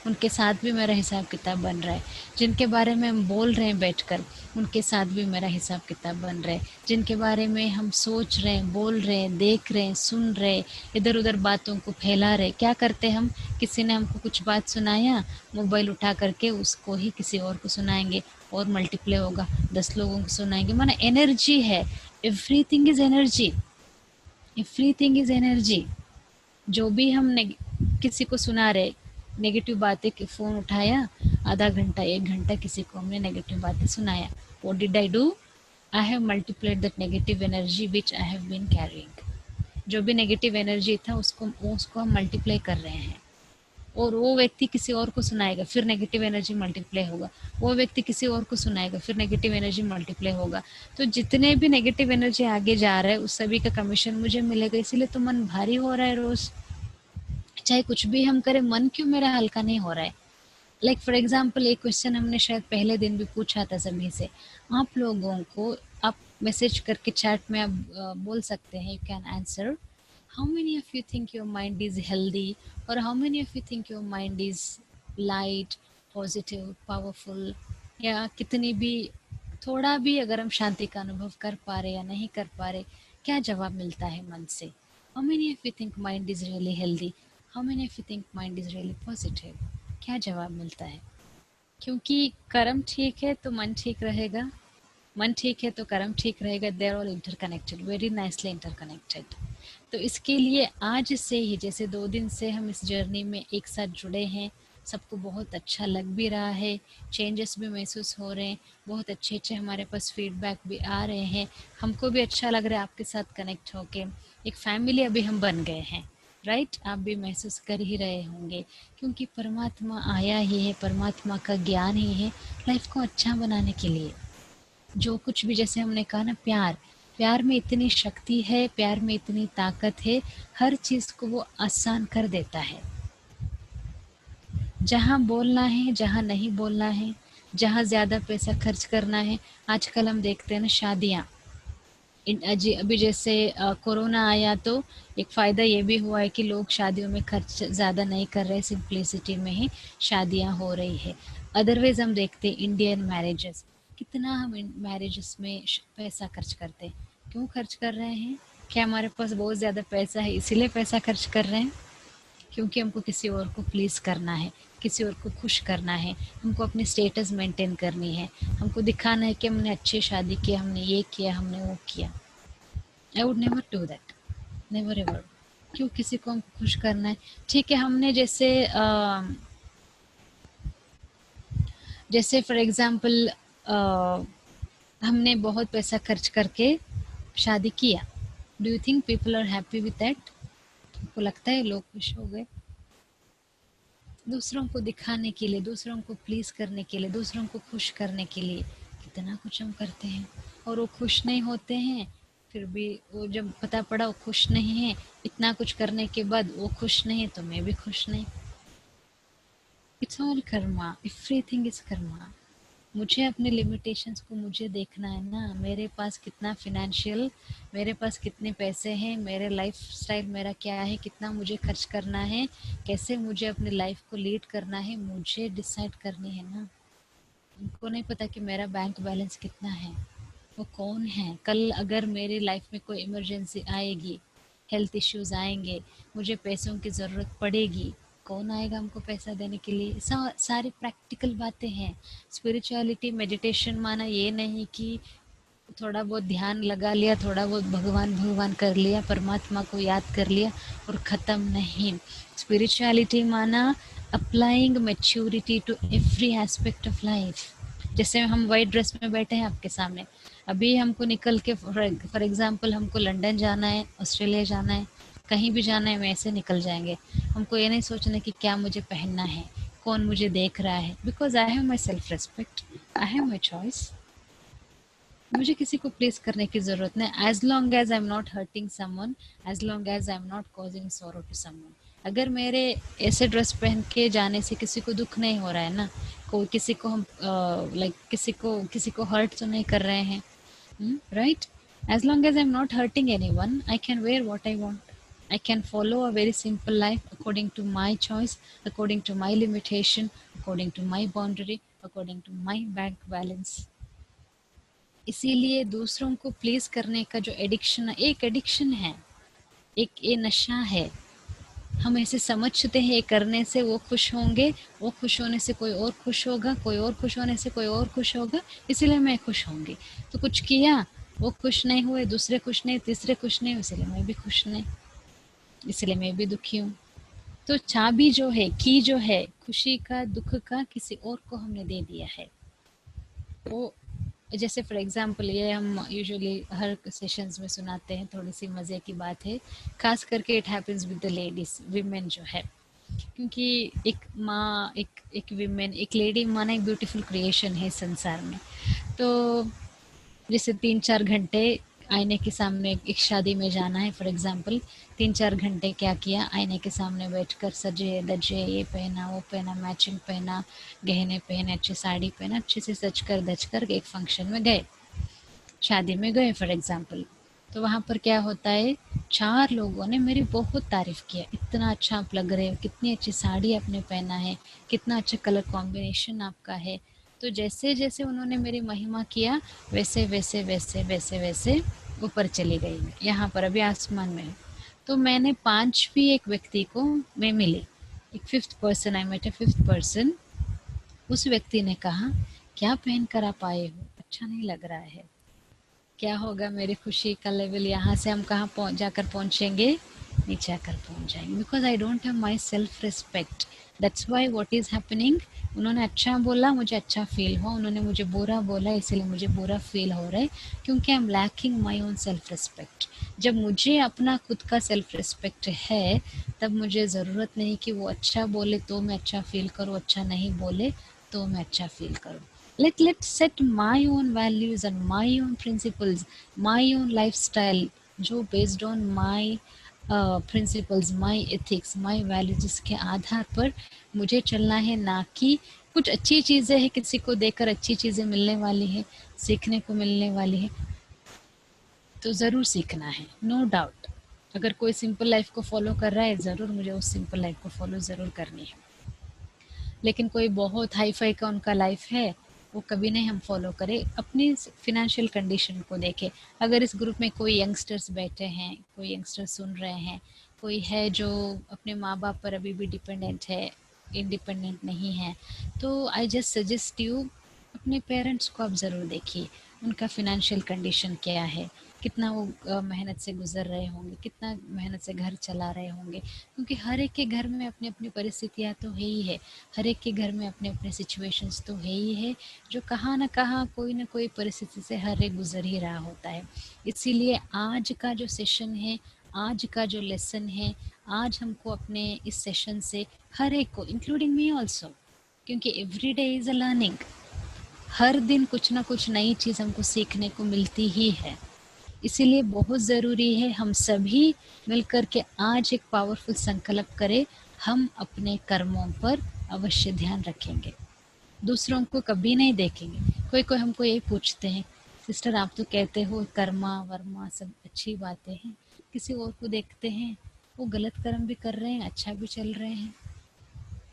उनके साथ भी मेरा हिसाब किताब बन रहा है। जिनके बारे में हम बोल रहे हैं बैठकर, उनके साथ भी मेरा हिसाब किताब बन रहा है। जिनके बारे में हम सोच रहे हैं, बोल रहे हैं, देख रहे हैं, सुन रहे हैं, इधर उधर बातों को फैला रहे, क्या करते हम, किसी ने हमको कुछ बात सुनाया, मोबाइल उठा करके उसको ही किसी और को सुनाएंगे और मल्टीप्लाई होगा, 10 लोगों को सुनाएंगे। माना एनर्जी है, everything is energy, everything is energy. जो भी हम किसी को सुना रहे नेगेटिव बातें, कि फ़ोन उठाया, आधा घंटा 1 घंटा किसी को हमने नेगेटिव बातें सुनाया, what did I do, I have multiplied that negative energy which I have been carrying. जो भी नेगेटिव एनर्जी था उसको हम मल्टीप्लाई कर रहे हैं, और वो व्यक्ति किसी और को सुनाएगा, फिर नेगेटिव एनर्जी मल्टीप्लाई होगा, वो व्यक्ति किसी और को सुनाएगा, फिर नेगेटिव एनर्जी मल्टीप्लाई होगा। तो जितने भी नेगेटिव एनर्जी आगे जा रहा है उस सभी का कमीशन मुझे मिलेगा, इसीलिए तो मन भारी हो रहा है रोज। चाहे कुछ भी हम करें, मन क्यों मेरा हल्का नहीं हो रहा है। लाइक फॉर एग्जाम्पल एक क्वेश्चन हमने शायद पहले दिन भी पूछा था सभी से, आप लोगों को, आप मैसेज करके चैट में आप बोल सकते हैं, you can answer, how many of you think your mind is healthy, or how many of you think your mind is light, positive, powerful, या कितनी भी, थोड़ा भी अगर हम शांति का अनुभव कर पा रहे या नहीं कर पा रहे, क्या जवाब मिलता है मन से। how many of you think mind is really healthy, how many of you think mind is really positive, क्या जवाब मिलता है। क्योंकि कर्म ठीक है तो मन ठीक रहेगा, मन ठीक है तो कर्म ठीक रहेगा, they are all interconnected, very nicely interconnected. तो इसके लिए आज से ही, जैसे 2 दिन से हम इस जर्नी में एक साथ जुड़े हैं, सबको बहुत अच्छा लग भी रहा है, चेंजेस भी महसूस हो रहे हैं, बहुत अच्छे अच्छे हमारे पास फीडबैक भी आ रहे हैं, हमको भी अच्छा लग रहा है आपके साथ कनेक्ट होके, एक फैमिली अभी हम बन गए हैं, राइट। आप भी महसूस कर ही रहे होंगे, क्योंकि परमात्मा आया ही है, परमात्मा का ज्ञान ही है लाइफ को अच्छा बनाने के लिए। जो कुछ भी, जैसे हमने कहा ना, प्यार, प्यार में इतनी शक्ति है, प्यार में इतनी ताकत है, हर चीज को वो आसान कर देता है। जहाँ बोलना है, जहाँ नहीं बोलना है, जहाँ ज्यादा पैसा खर्च करना है। आजकल हम देखते हैं ना शादियाँ, अभी जैसे कोरोना आया तो एक फ़ायदा ये भी हुआ है कि लोग शादियों में खर्च ज़्यादा नहीं कर रहे, सिंप्लिसिटी में ही शादियां हो रही है। अदरवाइज हम देखते हैं इंडियन मैरिजेस, कितना हम मैरिजेस में पैसा खर्च करते हैं। क्यों खर्च कर रहे हैं? क्या हमारे पास बहुत ज़्यादा पैसा है इसीलिए पैसा खर्च कर रहे हैं? क्योंकि हमको किसी और को प्लीज़ करना है, किसी और को खुश करना है, हमको अपनी स्टेटस मेंटेन करनी है, हमको दिखाना है कि हमने अच्छी शादी की, हमने ये किया, हमने वो किया। I would never do that, never ever. क्यों किसी को हमको खुश करना है? ठीक है, हमने जैसे फॉर एग्जांपल हमने बहुत पैसा खर्च करके शादी किया, do you think people are happy with that? आपको लगता है लोग खुश हो गए? दूसरों को दिखाने के लिए, दूसरों को प्लीज करने के लिए, दूसरों को खुश करने के लिए कितना कुछ हम करते हैं, और वो खुश नहीं होते हैं। फिर भी वो जब पता पड़ा वो खुश नहीं है, इतना कुछ करने के बाद वो खुश नहीं, तो मैं भी खुश नहीं। It's all Karma, everything is Karma. मुझे अपने लिमिटेशंस को मुझे देखना है ना, मेरे पास कितना फिनेंशियल, मेरे पास कितने पैसे हैं, मेरे लाइफ स्टाइल मेरा क्या है, कितना मुझे खर्च करना है, कैसे मुझे अपनी लाइफ को लीड करना है, मुझे डिसाइड करनी है ना। उनको नहीं पता कि मेरा बैंक बैलेंस कितना है, वो कौन है। कल अगर मेरी लाइफ में कोई इमरजेंसी आएगी, हेल्थ इश्यूज आएंगे, मुझे पैसों की ज़रूरत पड़ेगी, कौन आएगा हमको पैसा देने के लिए? सारी प्रैक्टिकल बातें हैं। स्पिरिचुअलिटी मेडिटेशन माना ये नहीं कि थोड़ा बहुत ध्यान लगा लिया, थोड़ा बहुत भगवान भगवान कर लिया, परमात्मा को याद कर लिया और ख़त्म नहीं। स्पिरिचुअलिटी माना applying maturity to every aspect of life. जैसे हम वाइट ड्रेस में बैठे हैं आपके सामने, अभी हमको निकल के फॉर एग्जांपल हमको लंदन जाना है, ऑस्ट्रेलिया जाना है, कहीं भी जाना है, वैसे निकल जाएंगे। हमको ये नहीं सोचना कि क्या मुझे पहनना है, कौन मुझे देख रहा है, because I have my self respect, I have my choice. मुझे किसी को प्लीज करने की जरूरत नहीं, as long as I am not hurting someone, as long as I am not causing sorrow to someone. अगर मेरे ऐसे ड्रेस पहन के जाने से किसी को दुख नहीं हो रहा है ना, कोई किसी को हम लाइक किसी को हर्ट तो नहीं कर रहे हैं, right? As long as I am not hurting anyone, I can wear what I want, I can follow a very simple life according to my choice, according to my limitation, according to my boundary, according to my bank balance. इसीलिए दूसरों को प्लीज करने का जो एडिक्शन है, एक एडिक्शन है, एक ये नशा है। हम ऐसे समझते हैं करने से वो खुश होंगे, वो खुश होने से कोई और खुश होगा, कोई और खुश होने से कोई और खुश होगा, इसीलिए मैं खुश होंगी। तो कुछ किया, वो खुश नहीं हुए, दूसरे खुश नहीं, तीसरे खुश नहीं, इसलिए मैं भी खुश नहीं, इसलिए मैं भी दुखी हूँ। तो चाबी जो है, की जो है खुशी का दुख का, किसी और को हमने दे दिया है। वो जैसे फॉर एग्जांपल ये हम यूजुअली हर सेशंस में सुनाते हैं, थोड़ी सी मज़े की बात है, खास करके it happens with the ladies, women जो है। क्योंकि एक माँ, एक विमेन, एक लेडी माना एक ब्यूटीफुल क्रिएशन है संसार में। तो जैसे 3-4 घंटे आईने के सामने, एक शादी में जाना है फॉर एग्जांपल, 3-4 घंटे क्या किया, आईने के सामने बैठकर सजे धजे, ये पहना वो पहना, मैचिंग पहना, गहने पहने, अच्छी साड़ी पहना, अच्छे से सज कर धज कर एक फंक्शन में गए, शादी में गए फॉर एग्जांपल। तो वहाँ पर क्या होता है, 4 लोगों ने मेरी बहुत तारीफ किया, इतना अच्छा आप लग रहे हो, कितनी अच्छी साड़ी आपने पहना है, कितना अच्छा कलर कॉम्बिनेशन आपका है। तो जैसे जैसे उन्होंने मेरी महिमा किया, वैसे वैसे वैसे वैसे वैसे ऊपर चली गई मैं, यहाँ पर अभी आसमान में हूँ। तो मैंने 5वीं एक व्यक्ति को मैं मिली, एक fifth person, I met a fifth person. उस व्यक्ति ने कहा, क्या पहन कर आप आए हो, अच्छा नहीं लग रहा है। क्या होगा, मेरी खुशी का लेवल यहाँ से हम कहाँ पहुँच जाकर पहुँचेंगे, नीचे आकर पहुँच जाएंगे, because I don't have my self respect. That's why what is happening. उन्होंने अच्छा बोला, मुझे अच्छा फील हुआ, उन्होंने मुझे बुरा बोला, इसलिए मुझे बुरा फील हो रहा है, क्योंकि I am lacking my own self respect. जब मुझे अपना खुद का सेल्फ रिस्पेक्ट है, तब मुझे ज़रूरत नहीं कि वो अच्छा बोले तो मैं अच्छा फील करूँ, अच्छा नहीं बोले तो मैं अच्छा फील करूँ। Let's set my own values and my own principles, my own lifestyle, जो based on my principles, my ethics, my values, जिसके आधार पर मुझे चलना है, ना कि कुछ अच्छी चीज़ें हैं किसी को देकर अच्छी चीज़ें मिलने वाली है, सीखने को मिलने वाली है, तो ज़रूर सीखना है, नो डाउट। अगर कोई सिंपल लाइफ को फॉलो कर रहा है, ज़रूर मुझे उस सिंपल लाइफ को फॉलो ज़रूर करनी है। लेकिन कोई बहुत हाई फाई का उनका लाइफ है, वो कभी नहीं हम फॉलो करें। अपनी फिनेंशियल कंडीशन को देखें। अगर इस ग्रुप में कोई यंगस्टर्स बैठे हैं, कोई यंगस्टर्स सुन रहे हैं, कोई है जो अपने माँ बाप पर अभी भी डिपेंडेंट है, इंडिपेंडेंट नहीं है, तो आई जस्ट सजेस्ट यू अपने पेरेंट्स को आप ज़रूर देखिए। उनका फिनेंशियल कंडीशन क्या है, कितना वो मेहनत से गुजर रहे होंगे, कितना मेहनत से घर चला रहे होंगे, क्योंकि हर एक के घर में अपनी अपनी परिस्थितियाँ तो है ही है, हर एक के घर में अपने अपने सिचुएशंस तो है ही है, जो कहाँ ना कहाँ कोई ना कोई परिस्थिति से हर एक गुजर ही रहा होता है। इसीलिए आज का जो सेशन है, आज का जो लेसन है, आज हमको अपने इस सेशन से हर एक को, इंक्लूडिंग मी ऑल्सो, क्योंकि every day is a learning, हर दिन कुछ ना कुछ नई चीज़ हमको सीखने को मिलती ही है। इसीलिए बहुत ज़रूरी है हम सभी मिलकर के आज एक पावरफुल संकल्प करें, हम अपने कर्मों पर अवश्य ध्यान रखेंगे, दूसरों को कभी नहीं देखेंगे। कोई कोई हमको यही पूछते हैं, सिस्टर आप तो कहते हो कर्मा वर्मा सब अच्छी बातें हैं, किसी और को देखते हैं वो गलत कर्म भी कर रहे हैं, अच्छा भी चल रहे हैं।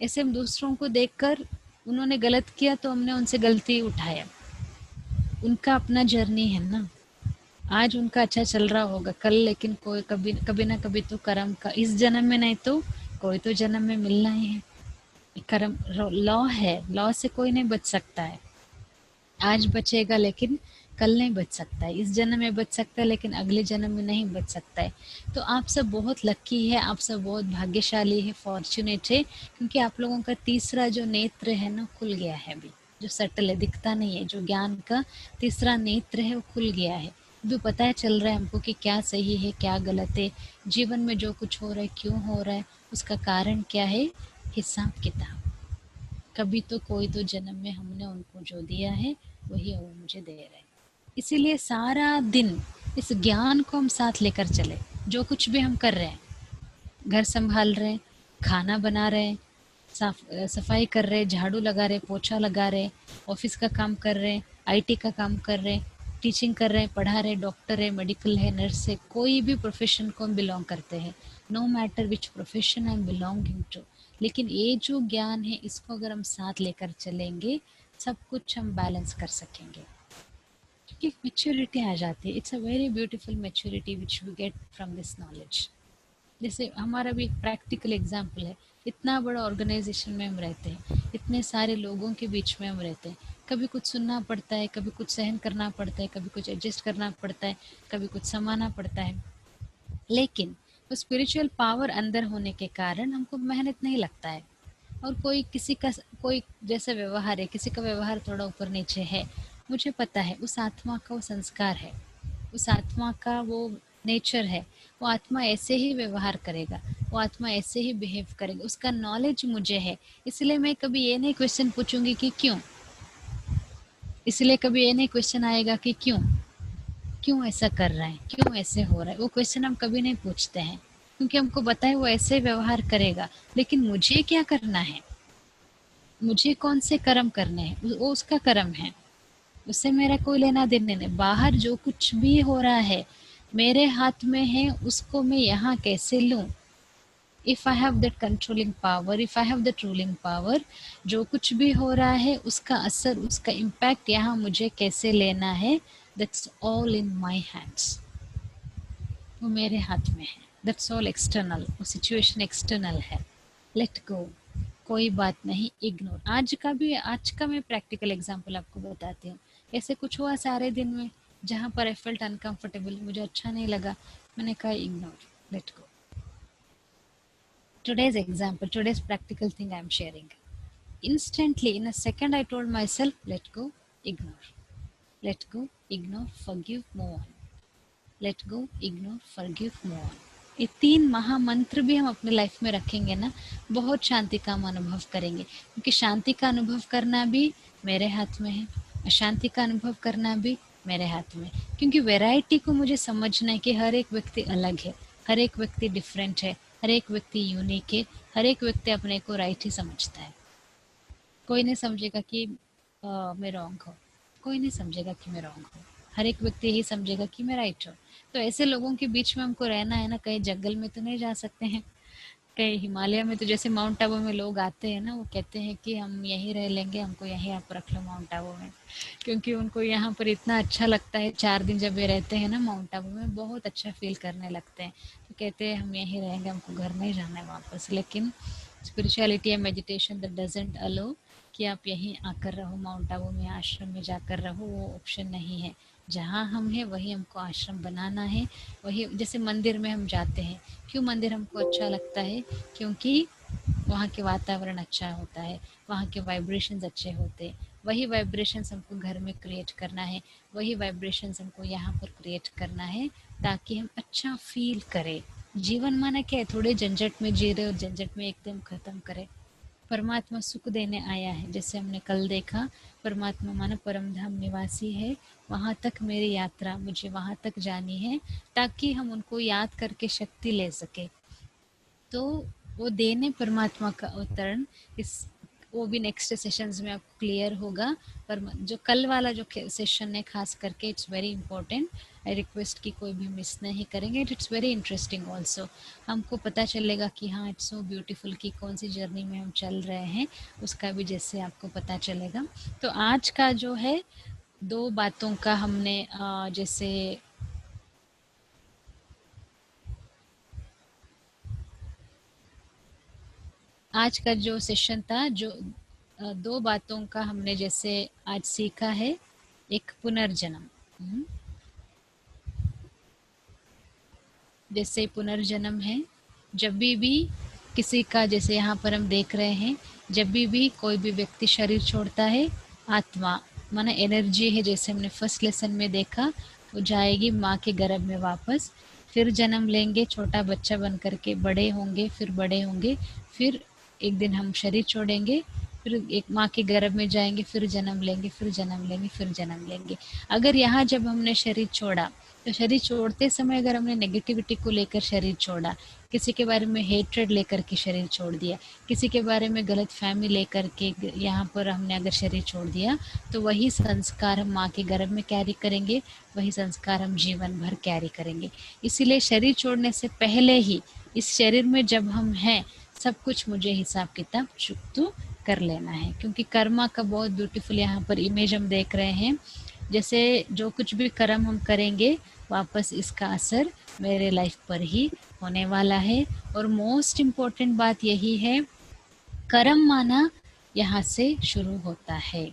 ऐसे हम दूसरों को देखकर, उन्होंने गलत किया तो हमने उनसे गलती उठाया, उनका अपना जर्नी है ना, आज उनका अच्छा चल रहा होगा कल, लेकिन कोई कभी कभी ना कभी तो कर्म का, इस जन्म में नहीं तो कोई तो जन्म में मिलना ही है। कर्म लॉ है, लॉ से कोई नहीं बच सकता है। आज बचेगा लेकिन कल नहीं बच सकता है, इस जन्म में बच सकता है लेकिन अगले जन्म में नहीं बच सकता है। तो आप सब बहुत लकी है, आप सब बहुत भाग्यशाली है, फॉर्चुनेट है, क्योंकि आप लोगों का तीसरा जो नेत्र है ना खुल गया है अभी, जो सटल है, दिखता नहीं है, जो ज्ञान का तीसरा नेत्र है वो खुल गया है। अभी पता चल रहा है हमको कि क्या सही है क्या गलत है, जीवन में जो कुछ हो रहा है क्यों हो रहा है, उसका कारण क्या है, हिसाब किताब। कभी तो कोई तो जन्म में हमने उनको जो दिया है वही वो मुझे दे रहे हैं। इसीलिए सारा दिन इस ज्ञान को हम साथ लेकर चले। जो कुछ भी हम कर रहे हैं, घर संभाल रहे हैं, खाना बना रहे हैं, सफाई कर रहे हैं, झाड़ू लगा रहे हैं, पोछा लगा रहे हैं, ऑफिस का काम कर रहे हैं, आईटी का काम कर रहे हैं, टीचिंग कर रहे हैं, पढ़ा रहे हैं, डॉक्टर है, मेडिकल है, नर्स है, कोई भी प्रोफेशन को हम बिलोंग करते हैं, no matter which profession I am belonging to. लेकिन ये जो ज्ञान है इसको अगर हम साथ लेकर चलेंगे, सब कुछ हम बैलेंस कर सकेंगे, क्योंकि मेच्योरिटी आ जाती है। It's a very beautiful maturity which we get from this knowledge. जैसे हमारा भी एक प्रैक्टिकल एग्जाम्पल है, इतना बड़ा ऑर्गेनाइजेशन में हम रहते हैं, इतने सारे लोगों के बीच में हम रहते हैं, कभी कुछ सुनना पड़ता है, कभी कुछ सहन करना पड़ता है, कभी कुछ एडजस्ट करना पड़ता है, कभी कुछ समाना पड़ता है, लेकिन वो स्पिरिचुअल पावर अंदर होने के कारण हमको मेहनत नहीं लगता है। और कोई किसी का, कोई जैसा व्यवहार है, किसी का व्यवहार थोड़ा ऊपर नीचे है, मुझे पता है उस आत्मा का वो संस्कार है, उस आत्मा का वो नेचर है, वो आत्मा ऐसे ही व्यवहार करेगा, वो आत्मा ऐसे ही बिहेव करेगा, उसका नॉलेज मुझे है। इसलिए मैं कभी ये नहीं क्वेश्चन पूछूंगी कि क्यों, इसलिए कभी ये नहीं क्वेश्चन आएगा कि क्यों, क्यों ऐसा कर रहा है, क्यों ऐसे हो रहा है, वो क्वेश्चन हम कभी नहीं पूछते हैं, क्योंकि हमको पता है वो ऐसे व्यवहार करेगा। लेकिन मुझे क्या करना है, मुझे कौन से कर्म करने हैं, वो उसका कर्म है, उससे मेरा कोई लेना देना नहीं। बाहर जो कुछ भी हो रहा है मेरे हाथ में है, उसको मैं यहाँ कैसे लूँ। If I have that controlling power, if I have that ruling power, जो कुछ भी हो रहा है उसका असर, उसका इम्पैक्ट यहाँ मुझे कैसे लेना है, that's all in my hands, वो मेरे हाथ में है। दैट्स ऑल एक्सटर्नल, वो सिचुएशन एक्सटर्नल है, लेट गो, कोई बात नहीं, इग्नोर। आज का भी, आज का मैं प्रैक्टिकल एग्जांपल आपको बताती हूँ। ऐसे कुछ हुआ सारे दिन में जहाँ पर आई फेल्ट अनकंफर्टेबल, मुझे अच्छा नहीं लगा, मैंने कहा ignore, let go. Today's example, today's practical thing I am sharing. Instantly, in a second, I told myself, let go, ignore. Let go, ignore, forgive, move on. Let go, ignore, forgive, move on. ये तीन महामंत्र भी हम अपने लाइफ में रखेंगे ना, बहुत शांति का हम अनुभव करेंगे, क्योंकि शांति का अनुभव करना भी मेरे हाथ में है, अशांति का अनुभव करना भी मेरे हाथ में, क्योंकि वैरायटी को मुझे समझना है कि हर एक व्यक्ति अलग है, हर एक व्यक्ति डिफरेंट है, हर एक व्यक्ति यूनिक है, हर एक व्यक्ति अपने को राइट ही समझता है। कोई नहीं समझेगा कि मैं रॉन्ग हूँ, कोई नहीं समझेगा कि मैं रॉन्ग हूँ, हर एक व्यक्ति यही समझेगा कि मैं राइट हूँ। तो ऐसे लोगों के बीच में हमको रहना है ना, कहीं जंगल में तो नहीं जा सकते हैं, कई हिमालय में तो जैसे माउंट आबू में लोग आते हैं ना, वो कहते हैं कि हम यहीं रह लेंगे, हमको यहीं आप रख लो माउंट आबू में, क्योंकि उनको यहाँ पर इतना अच्छा लगता है। 4 दिन जब ये रहते हैं ना माउंट आबू में, बहुत अच्छा फ़ील करने लगते हैं। तो कहते हैं हम यहीं रहेंगे, हमको घर नहीं जाना है वापस। लेकिन स्पिरिचुअलिटी या मेडिटेशन दैट डज़न्ट अलो कि आप यहीं आकर रहो, माउंट आबू में आश्रम में जाकर रहो, वो ऑप्शन नहीं है। जहाँ हम हैं वही हमको आश्रम बनाना है। वही जैसे मंदिर में हम जाते हैं, क्यों मंदिर हमको अच्छा लगता है? क्योंकि वहाँ के वातावरण अच्छा होता है, वहाँ के वाइब्रेशंस अच्छे होते हैं। वही वाइब्रेशंस हमको घर में क्रिएट करना है, वही वाइब्रेशंस हमको यहाँ पर क्रिएट करना है, ताकि हम अच्छा फ़ील करें। जीवन माना क्या है? थोड़े झंझट में जी रहे और झंझट में एकदम ख़त्म करें। परमात्मा सुख देने आया है, जैसे हमने कल देखा, परमात्मा माना परम धाम निवासी है, वहाँ तक मेरी यात्रा, मुझे वहाँ तक जानी है, ताकि हम उनको याद करके शक्ति ले सके। तो वो देने परमात्मा का अवतरण, इस वो भी नेक्स्ट सेशंस में आपको क्लियर होगा। पर जो कल वाला जो सेशन है खास करके, it's very important. I request कि कोई भी मिस नहीं करेंगे। It's very interesting also. हमको पता चलेगा कि हाँ, इट्स सो ब्यूटीफुल कि कौन सी जर्नी में हम चल रहे हैं, उसका भी जैसे आपको पता चलेगा। तो आज का जो है, 2 बातों का हमने जैसे आज का जो सेशन था, जो 2 बातों का हमने जैसे आज सीखा है। एक पुनर्जन्म, जैसे पुनर्जन्म है, जब भी किसी का, जैसे यहाँ पर हम देख रहे हैं, जब भी कोई भी व्यक्ति शरीर छोड़ता है, आत्मा माना एनर्जी है, जैसे हमने फर्स्ट लेसन में देखा, वो जाएगी माँ के गर्भ में वापस, फिर जन्म लेंगे छोटा बच्चा बन करके, बड़े होंगे, फिर बड़े होंगे, फिर एक दिन हम शरीर छोड़ेंगे, फिर एक माँ के गर्भ में जाएंगे, फिर जन्म लेंगे, फिर जन्म लेंगे, फिर जन्म लेंगे। अगर यहाँ जब हमने शरीर छोड़ा, तो शरीर छोड़ते समय अगर हमने नेगेटिविटी को लेकर शरीर छोड़ा, किसी के बारे में हेट्रेड लेकर के शरीर छोड़ दिया, किसी के बारे में गलत फहमी लेकर के यहाँ पर हमने अगर शरीर छोड़ दिया, तो वही संस्कार हम माँ के गर्भ में कैरी करेंगे, वही संस्कार हम जीवन भर कैरी करेंगे। इसीलिए शरीर छोड़ने से पहले ही इस शरीर में जब हम हैं, सब कुछ मुझे हिसाब किताब चुकतू कर लेना है, क्योंकि कर्मा का बहुत ब्यूटीफुल यहाँ पर इमेज हम देख रहे हैं। जैसे जो कुछ भी कर्म हम करेंगे, वापस इसका असर मेरे लाइफ पर ही होने वाला है। और मोस्ट इम्पोर्टेंट बात यही है, कर्म माना यहाँ से शुरू होता है,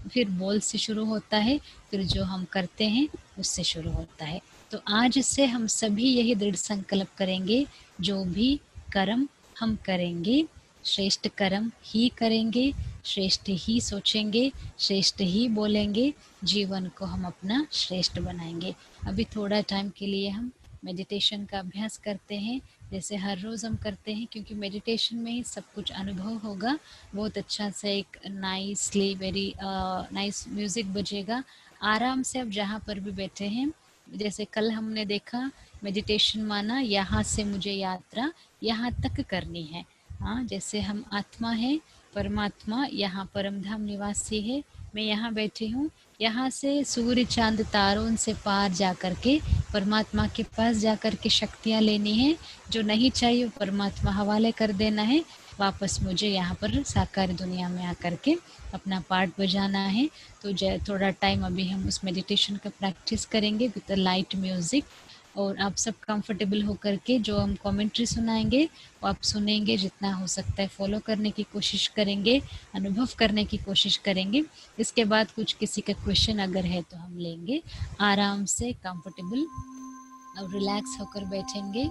फिर बोल से शुरू होता है, फिर जो हम करते हैं उससे शुरू होता है। तो आज से हम सभी यही दृढ़ संकल्प करेंगे, जो भी कर्म हम करेंगे, श्रेष्ठ कर्म ही करेंगे, श्रेष्ठ ही सोचेंगे, श्रेष्ठ ही बोलेंगे, जीवन को हम अपना श्रेष्ठ बनाएंगे। अभी थोड़ा टाइम के लिए हम मेडिटेशन का अभ्यास करते हैं, जैसे हर रोज़ हम करते हैं, क्योंकि मेडिटेशन में ही सब कुछ अनुभव होगा। बहुत अच्छा से एक नाइसली वेरी नाइस म्यूज़िक बजेगा, आराम से आप जहाँ पर भी बैठे हैं। जैसे कल हमने देखा, मेडिटेशन माना यहाँ से मुझे यात्रा यहाँ तक करनी है। हाँ, जैसे हम आत्मा है, परमात्मा यहाँ परम धाम निवासी है, मैं यहाँ बैठी हूँ, यहाँ से सूर्य चांद तारों से पार जा कर के परमात्मा के पास जा कर के शक्तियाँ लेनी है, जो नहीं चाहिए वो परमात्मा हवाले कर देना है, वापस मुझे यहाँ पर साकार दुनिया में आकर के अपना पार्ट बजाना है। तो थोड़ा टाइम अभी हम उस मेडिटेशन का प्रैक्टिस करेंगे विद द लाइट म्यूज़िक, और आप सब कंफर्टेबल होकर के जो हम कमेंट्री सुनाएंगे वो आप सुनेंगे, जितना हो सकता है फॉलो करने की कोशिश करेंगे, अनुभव करने की कोशिश करेंगे। इसके बाद कुछ किसी का क्वेश्चन अगर है तो हम लेंगे। आराम से कंफर्टेबल और रिलैक्स होकर बैठेंगे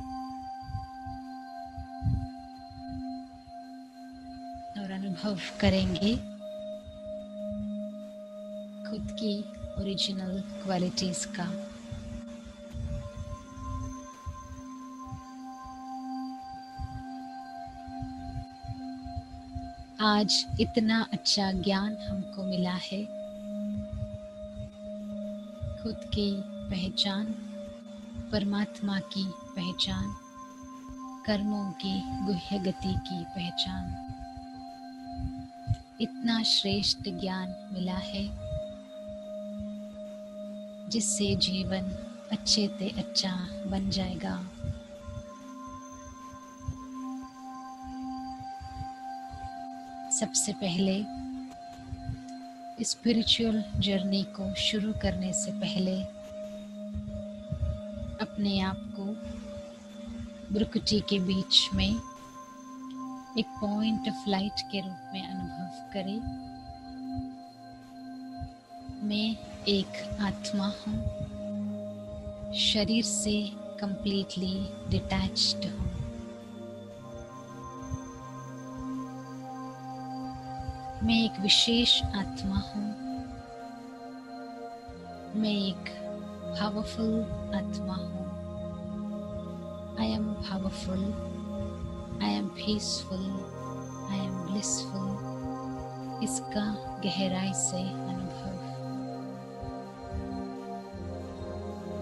और अनुभव करेंगे खुद की ओरिजिनल क्वालिटीज़ का। आज इतना अच्छा ज्ञान हमको मिला है, खुद की पहचान, परमात्मा की पहचान, कर्मों की गुह्य गति की पहचान। इतना श्रेष्ठ ज्ञान मिला है, जिससे जीवन अच्छे से अच्छा बन जाएगा। सबसे पहले स्पिरिचुअल जर्नी को शुरू करने से पहले अपने आप को भ्रुकुटी के बीच में एक पॉइंट ऑफ लाइट के रूप में अनुभव करें। मैं एक आत्मा हूँ, शरीर से कंप्लीटली डिटैच्ड हूँ। मैं एक विशेष आत्मा हूँ। मैं एक पावरफुल आत्मा हूँ। I am powerful, I am peaceful, I am blissful. इसका गहराई से अनुभव।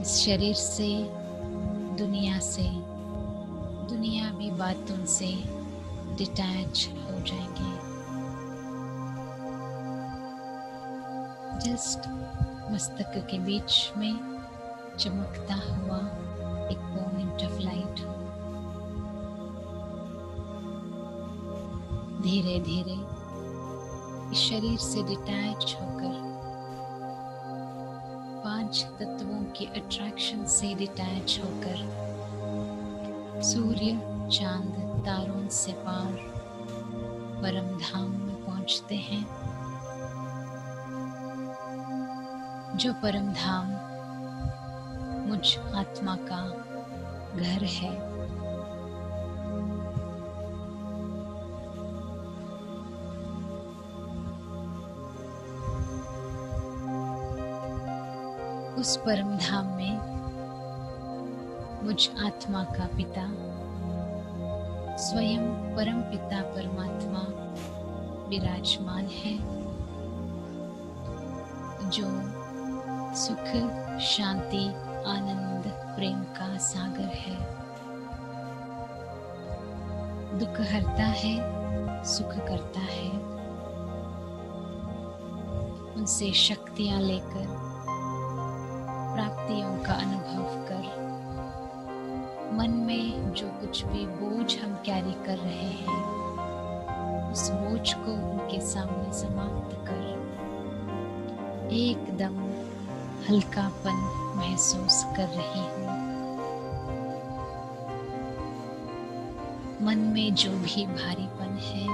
इस शरीर से, दुनिया से, दुनियावी बातों से डिटैच हो जाएंगे। जस्ट मस्तक के बीच में चमकता हुआ एक पॉइंट ऑफ लाइट हो। धीरे धीरे इस शरीर से डिटैच होकर 5 तत्वों की अट्रैक्शन से डिटैच होकर सूर्य, चांद, तारों से पार परम धाम में पहुंचते हैं। जो परम धाम मुझ आत्मा का घर है। उस परम धाम में मुझ आत्मा का पिता स्वयं परम पिता परमात्मा विराजमान है, जो सुख, शांति, आनंद, प्रेम का सागर है। दुख हरता है, सुख करता है। उनसे शक्तियां लेकर, प्राप्तियों का अनुभव कर, मन में जो कुछ भी बोझ हम कैरी कर रहे हैं, उस बोझ को उनके सामने समाप्त कर एकदम हल्कापन महसूस कर रही हूँ। मन में जो भी भारीपन है,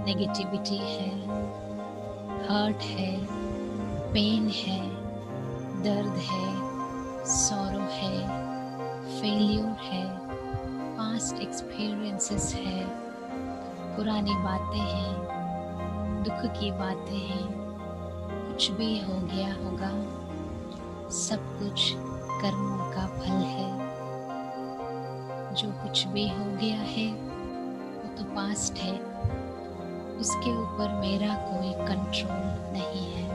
नेगेटिविटी है, हर्ट है, पेन है, दर्द है, सॉरो है, फेल्यूर है, पास्ट एक्सपीरियंसेस है, पुरानी बातें हैं, दुख की बातें हैं, कुछ भी हो गया होगा, सब कुछ कर्मों का फल है। जो कुछ भी हो गया है वो तो पास्ट है, उसके ऊपर मेरा कोई कंट्रोल नहीं है।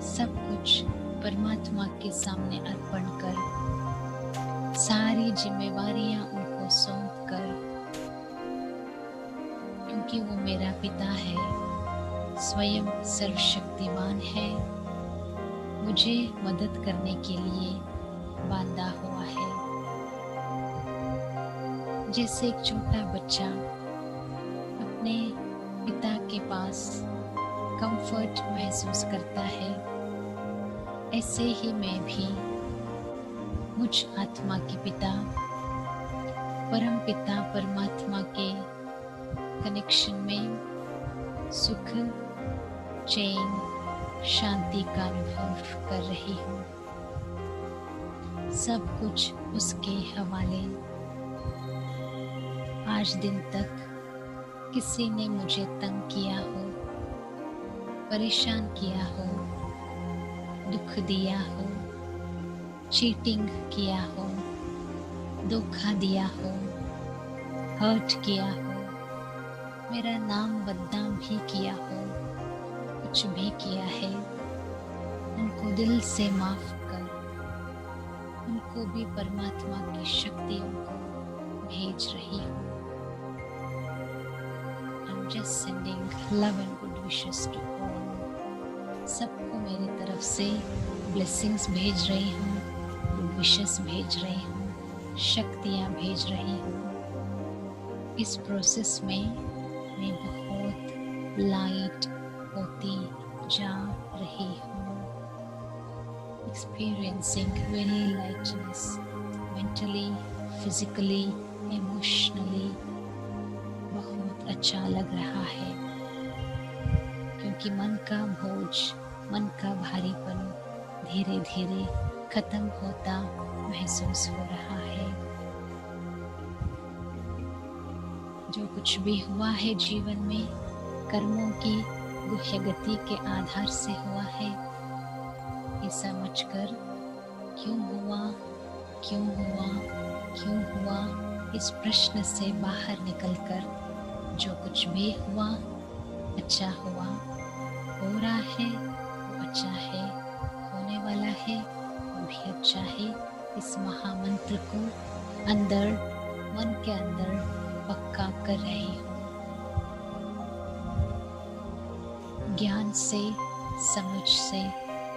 सब कुछ परमात्मा के सामने अर्पण कर, सारी जिम्मेवारियां उनको सौंप कर, क्योंकि वो मेरा पिता है, स्वयं सर्वशक्तिमान है, मुझे मदद करने के लिए बांधा हुआ है। जैसे एक छोटा बच्चा अपने पिता के पास कंफर्ट महसूस करता है, ऐसे ही मैं भी मुझ आत्मा के पिता, परम पिता परमात्मा के कनेक्शन में सुख, चैन, शांति का अनुभव कर रही हूँ। सब कुछ उसके हवाले। आज दिन तक किसी ने मुझे तंग किया हो, परेशान किया हो, दुख दिया हो, चीटिंग किया हो, धोखा दिया हो, हर्ट किया हो, मेरा नाम बदनाम भी किया हो, कुछ भी किया है, उनको दिल से माफ कर, उनको भी परमात्मा की शक्तियों को भेज रही हूँ। I'm just sending love and good wishes to all. सबको मेरी तरफ से ब्लेसिंग्स भेज रही हूँ, गुड विशेस भेज रही हूँ, शक्तियाँ भेज रही हूँ। इस प्रोसेस में मैं बहुत लाइट होती जा रही हूँ। Experiencing very lightness mentally, physically, emotionally. बहुत अच्छा लग रहा है क्योंकि मन का बोझ, मन का भारीपन धीरे धीरे खत्म होता महसूस हो रहा है। जो कुछ भी हुआ है जीवन में कर्मों की गुह्य गति के आधार से हुआ है, ये समझकर क्यों हुआ, क्यों हुआ, क्यों हुआ, इस प्रश्न से बाहर निकलकर जो कुछ भी हुआ अच्छा हुआ, हो रहा है वो अच्छा है, होने वाला है वो भी अच्छा है। इस महामंत्र को अंदर, मन के अंदर पक्का कर रही हूँ। ज्ञान से, समझ से,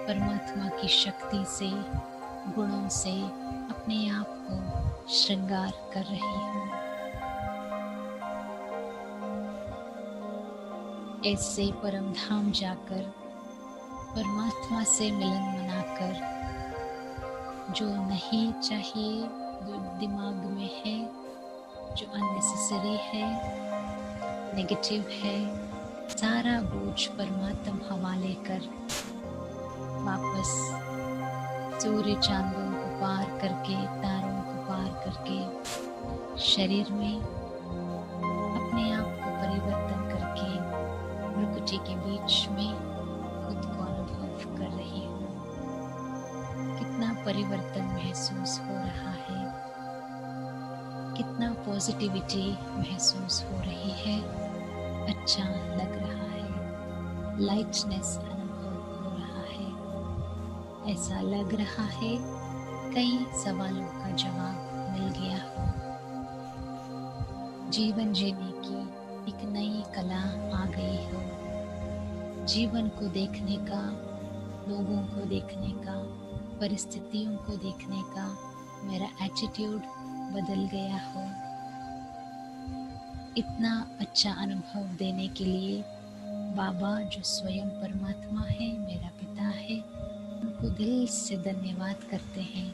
परमात्मा की शक्ति से, गुणों से अपने आप को श्रृंगार कर रही हूँ। ऐसे परम धाम जाकर परमात्मा से मिलन मनाकर जो नहीं चाहिए, जो दिमाग में है, जो अननेसेसरी है, नेगेटिव है, सारा बोझ परमात्म हवाले कर वापस सूर्य चांदों को पार करके, तारों को पार करके शरीर में अपने आप को परिवर्तन करके प्रकृति के बीच में खुद को अनुभव कर रही हूँ। कितना परिवर्तन महसूस हो रहा है, कितना पॉजिटिविटी महसूस हो रही है, अच्छा लग रहा है, लाइटनेस अनुभव हो रहा है। ऐसा लग रहा है कई सवालों का जवाब मिल गया हो। जीवन जीने की एक नई कला आ गई हो। जीवन को देखने का, लोगों को देखने का, परिस्थितियों को देखने का मेरा एटीट्यूड बदल गया हो। इतना अच्छा अनुभव देने के लिए बाबा जो स्वयं परमात्मा है, मेरा पिता है, उनको दिल से धन्यवाद करते हैं।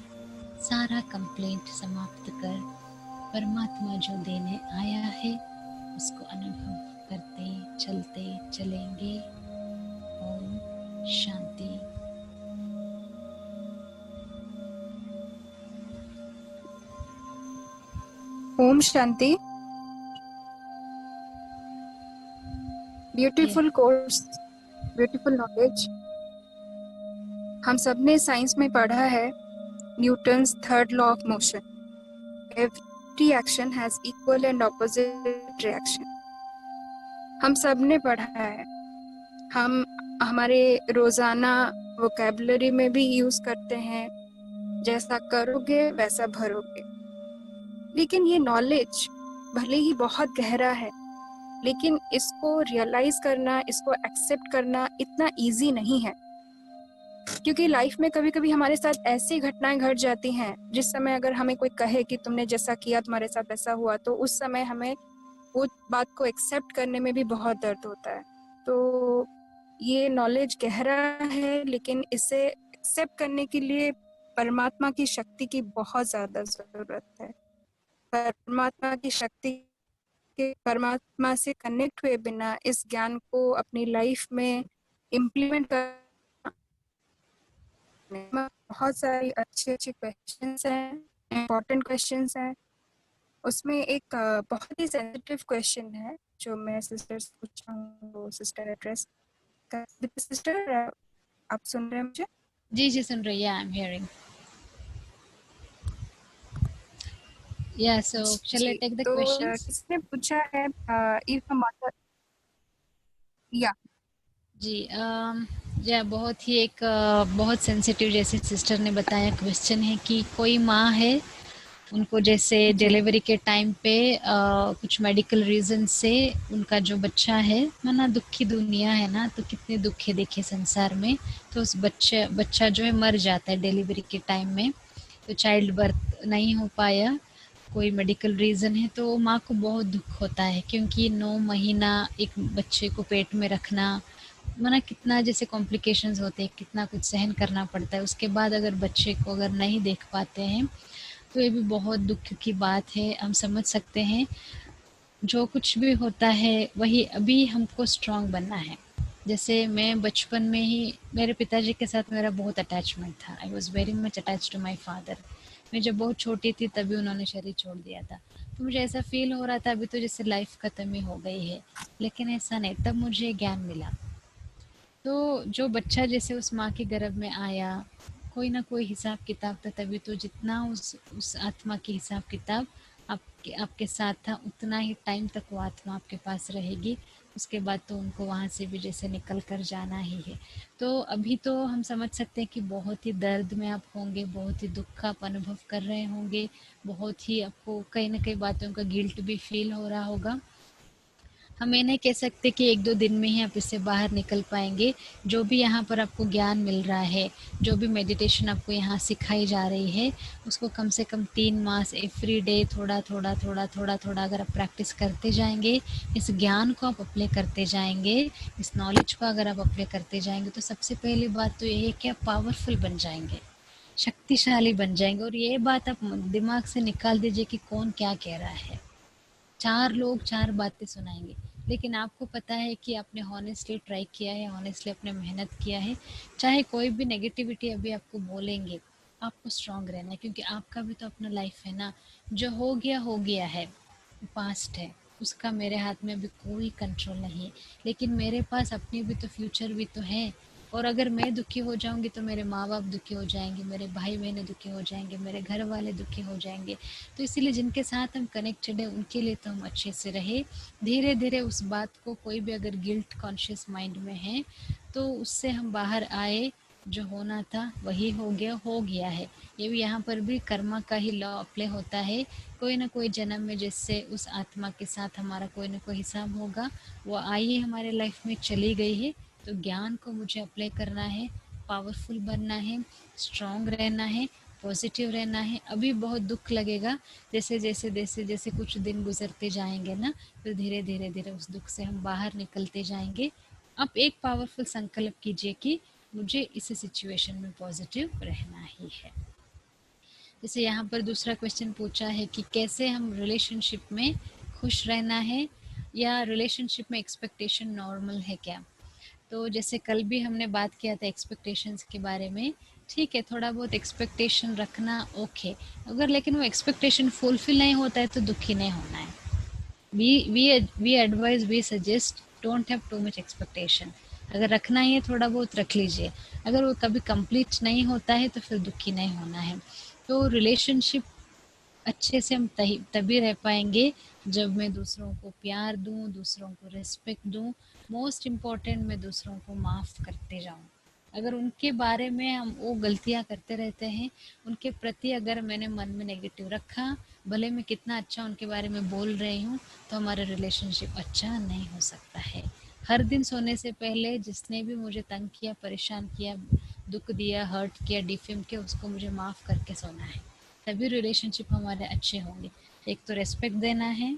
सारा कंप्लेंट समाप्त कर परमात्मा जो देने आया है उसको अनुभव करते चलते चलेंगे। ओम शांति। ओम शांति। Beautiful course, beautiful knowledge. हम सब ने साइंस में पढ़ा है Newton's third law of motion, every action has equal and opposite reaction. हम सब ने पढ़ा है, हम हमारे रोजाना वोकैबुलरी में भी यूज करते हैं, जैसा करोगे वैसा भरोगे। लेकिन ये नॉलेज भले ही बहुत गहरा है, लेकिन इसको रियलाइज करना, इसको एक्सेप्ट करना इतना इजी नहीं है। क्योंकि लाइफ में कभी कभी हमारे साथ ऐसी घटनाएं घट जाती हैं जिस समय अगर हमें कोई कहे कि तुमने जैसा किया तुम्हारे साथ ऐसा हुआ, तो उस समय हमें वो बात को एक्सेप्ट करने में भी बहुत दर्द होता है। तो ये नॉलेज गहरा है, लेकिन इसे एक्सेप्ट करने के लिए परमात्मा की शक्ति की बहुत ज्यादा जरूरत है। परमात्मा की शक्ति के, परमात्मा से कनेक्ट हुए बिना इस ज्ञान को अपनी लाइफ में इम्प्लीमेंट करना बहुत सारी अच्छे क्वेश्चंस हैं, इम्पोर्टेंट क्वेश्चंस हैं। उसमें एक बहुत ही सेंसिटिव क्वेश्चन है जो मैं सिस्टर से पूछूंगी, वो सिस्टर एड्रेस कर। सिस्टर आप सुन रहे हैं मुझे? जी जी सुन रही है, I am hearing. Yeah, so shall I take the तो questions? किसने पूछा है इफ मदर, या जी या बहुत ही एक बहुत सेंसिटिव, जैसे सिस्टर ने बताया, क्वेश्चन है कि कोई माँ है, उनको जैसे डिलीवरी के टाइम पे कुछ मेडिकल रीजन से उनका जो बच्चा है, माना दुखी दुनिया है ना, तो कितने दुखे देखे संसार में, तो उस बच्चा जो है मर जाता है डिलीवरी के टाइम में, तो चाइल्ड बर्थ नहीं हो पाया, कोई मेडिकल रीज़न है तो माँ को बहुत दुख होता है, क्योंकि 9 महीना एक बच्चे को पेट में रखना, माना कितना जैसे कॉम्प्लिकेशंस होते हैं, कितना कुछ सहन करना पड़ता है। उसके बाद अगर बच्चे को अगर नहीं देख पाते हैं तो ये भी बहुत दुख की बात है। हम समझ सकते हैं, जो कुछ भी होता है वही, अभी हमको स्ट्रांग बनना है। जैसे मैं बचपन में ही मेरे पिताजी के साथ मेरा बहुत अटैचमेंट था। I was very much attached to my father. मैं जब बहुत छोटी थी तभी उन्होंने शरीर छोड़ दिया था। तो मुझे ऐसा फ़ील हो रहा था अभी तो जैसे लाइफ़ ख़त्म ही हो गई है, लेकिन ऐसा नहीं, तब मुझे ज्ञान मिला। तो जो बच्चा जैसे उस माँ के गर्भ में आया, कोई ना कोई हिसाब किताब था, तभी तो जितना उस आत्मा की हिसाब किताब आपके आपके साथ था, उतना ही टाइम तक वो आत्मा आपके पास रहेगी। उसके बाद तो उनको वहाँ से भी जैसे निकल कर जाना ही है। तो अभी तो हम समझ सकते हैं कि बहुत ही दर्द में आप होंगे, बहुत ही दुख का आप अनुभव कर रहे होंगे, बहुत ही आपको कहीं न कहीं बातों का गिल्ट भी फ़ील हो रहा होगा। हम ये नहीं कह सकते कि 1-2 दिन में ही आप इससे बाहर निकल पाएँगे। जो भी यहाँ पर आपको ज्ञान मिल रहा है, जो भी मेडिटेशन आपको यहाँ सिखाई जा रही है, उसको कम से कम 3 मास एवरी डे थोड़ा-थोड़ा, थोड़ा-थोड़ा, थोड़ा अगर आप प्रैक्टिस करते जाएँगे, इस ज्ञान को आप अप्लाई करते जाएँगे, इस नॉलेज को अगर आप अप्लाई करते जाएँगे, तो सबसे पहली बात तो ये है कि आप पावरफुल बन जाएँगे, शक्तिशाली बन जाएँगे। और ये बात आप दिमाग से निकाल दीजिए कि कौन क्या कह रहा है। 4 लोग 4 बातें सुनाएँगे, लेकिन आपको पता है कि आपने हॉनेस्टली ट्राई किया है, हॉनेस्टली आपने मेहनत किया है, चाहे कोई भी नेगेटिविटी अभी आपको बोलेंगे, आपको स्ट्रॉन्ग रहना है, क्योंकि आपका भी तो अपना लाइफ है ना। जो हो गया है, पास्ट है, उसका मेरे हाथ में अभी कोई कंट्रोल नहीं है, लेकिन मेरे पास अपनी भी तो फ्यूचर भी तो है। और अगर मैं दुखी हो जाऊँगी तो मेरे माँ-बाप दुखी हो जाएँगे, मेरे भाई-बहनें दुखी हो जाएँगे, मेरे घर वाले दुखी हो जाएँगे। तो इसीलिए जिनके साथ हम कनेक्टेड हैं उनके लिए तो हम अच्छे से रहे। धीरे-धीरे उस बात को, कोई भी अगर गिल्ट कॉन्शियस माइंड में है, तो उससे हम बाहर आए। जो होना था वही हो गया है। ये भी यहाँ पर भी कर्मा का ही लॉ अप्लाई होता है। कोई ना कोई जन्म में जिससे उस आत्मा के साथ हमारा कोई ना कोई हिसाब होगा, वो आई है हमारे लाइफ में, चली गई है। तो ज्ञान को मुझे अप्लाई करना है, पावरफुल बनना है, स्ट्रॉन्ग रहना है, पॉजिटिव रहना है। अभी बहुत दुख लगेगा, जैसे कुछ दिन गुजरते जाएंगे ना, फिर धीरे धीरे धीरे उस दुख से हम बाहर निकलते जाएंगे। आप एक पावरफुल संकल्प कीजिए कि मुझे इस सिचुएशन में पॉजिटिव रहना ही है। जैसे यहाँ पर दूसरा क्वेश्चन पूछा है कि कैसे हम रिलेशनशिप में खुश रहना है, या रिलेशनशिप में एक्सपेक्टेशन नॉर्मल है क्या। तो जैसे कल भी हमने बात किया था एक्सपेक्टेशंस के बारे में। ठीक है, थोड़ा बहुत एक्सपेक्टेशन रखना ओके, अगर लेकिन वो एक्सपेक्टेशन फुलफिल नहीं होता है तो दुखी नहीं होना है। We advise, we suggest, don't have too much expectation. अगर रखना ही है थोड़ा बहुत रख लीजिए, अगर वो कभी कंप्लीट नहीं होता है तो फिर दुखी नहीं होना है। तो रिलेशनशिप अच्छे से हम तभी रह पाएंगे जब मैं दूसरों को प्यार दूं, दूसरों को रिस्पेक्ट दूं, मोस्ट इम्पॉर्टेंट मैं दूसरों को माफ़ करते जाऊं। अगर उनके बारे में हम वो गलतियां करते रहते हैं, उनके प्रति अगर मैंने मन में नेगेटिव रखा, भले मैं कितना अच्छा उनके बारे में बोल रही हूँ, तो हमारा रिलेशनशिप अच्छा नहीं हो सकता है। हर दिन सोने से पहले जिसने भी मुझे तंग किया, परेशान किया, दुख दिया, हर्ट किया, डिफेम किया, उसको मुझे माफ़ करके सोना है, तभी रिलेशनशिप हमारे अच्छे होंगे। एक तो रेस्पेक्ट देना है,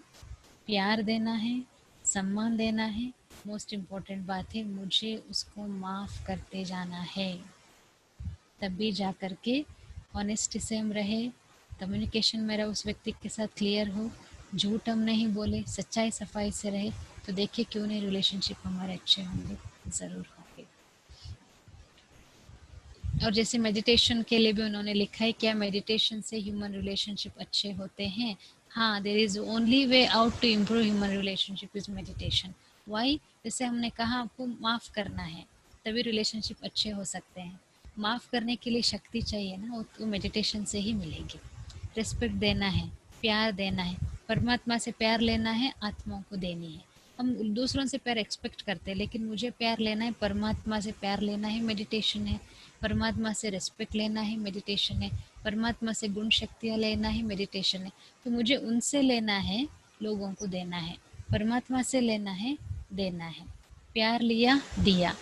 प्यार देना है, सम्मान देना है, मोस्ट इम्पॉर्टेंट बात है मुझे उसको माफ़ करते जाना है। तभी जा कर के ऑनेस्टी से हम रहे, कम्युनिकेशन मेरा उस व्यक्ति के साथ क्लियर हो, झूठ हम नहीं बोले, सच्चाई सफाई से रहे, तो देखिए क्यों नहीं रिलेशनशिप हमारे अच्छे होंगे, ज़रूर होंगे। और जैसे मेडिटेशन के लिए भी उन्होंने लिखा है, क्या मेडिटेशन से ह्यूमन रिलेशनशिप अच्छे होते हैं। हाँ, there is only way out to improve human relationship is meditation. Why, जैसे हमने कहा आपको माफ़ करना है, तभी रिलेशनशिप अच्छे हो सकते हैं। माफ़ करने के लिए शक्ति चाहिए ना, वो तो मेडिटेशन से ही मिलेगी। रिस्पेक्ट देना है, प्यार देना है, परमात्मा से प्यार लेना है, आत्माओं को देनी है। हम दूसरों से प्यार एक्सपेक्ट करते हैं, लेकिन मुझे प्यार लेना है, परमात्मा से प्यार लेना है, मेडिटेशन है। परमात्मा से रिस्पेक्ट लेना है, मेडिटेशन है। परमात्मा से गुण शक्तियाँ लेना है, मेडिटेशन है। तो मुझे उनसे लेना है, लोगों को देना है। परमात्मा से लेना है, देना है। प्यार लिया, दिया।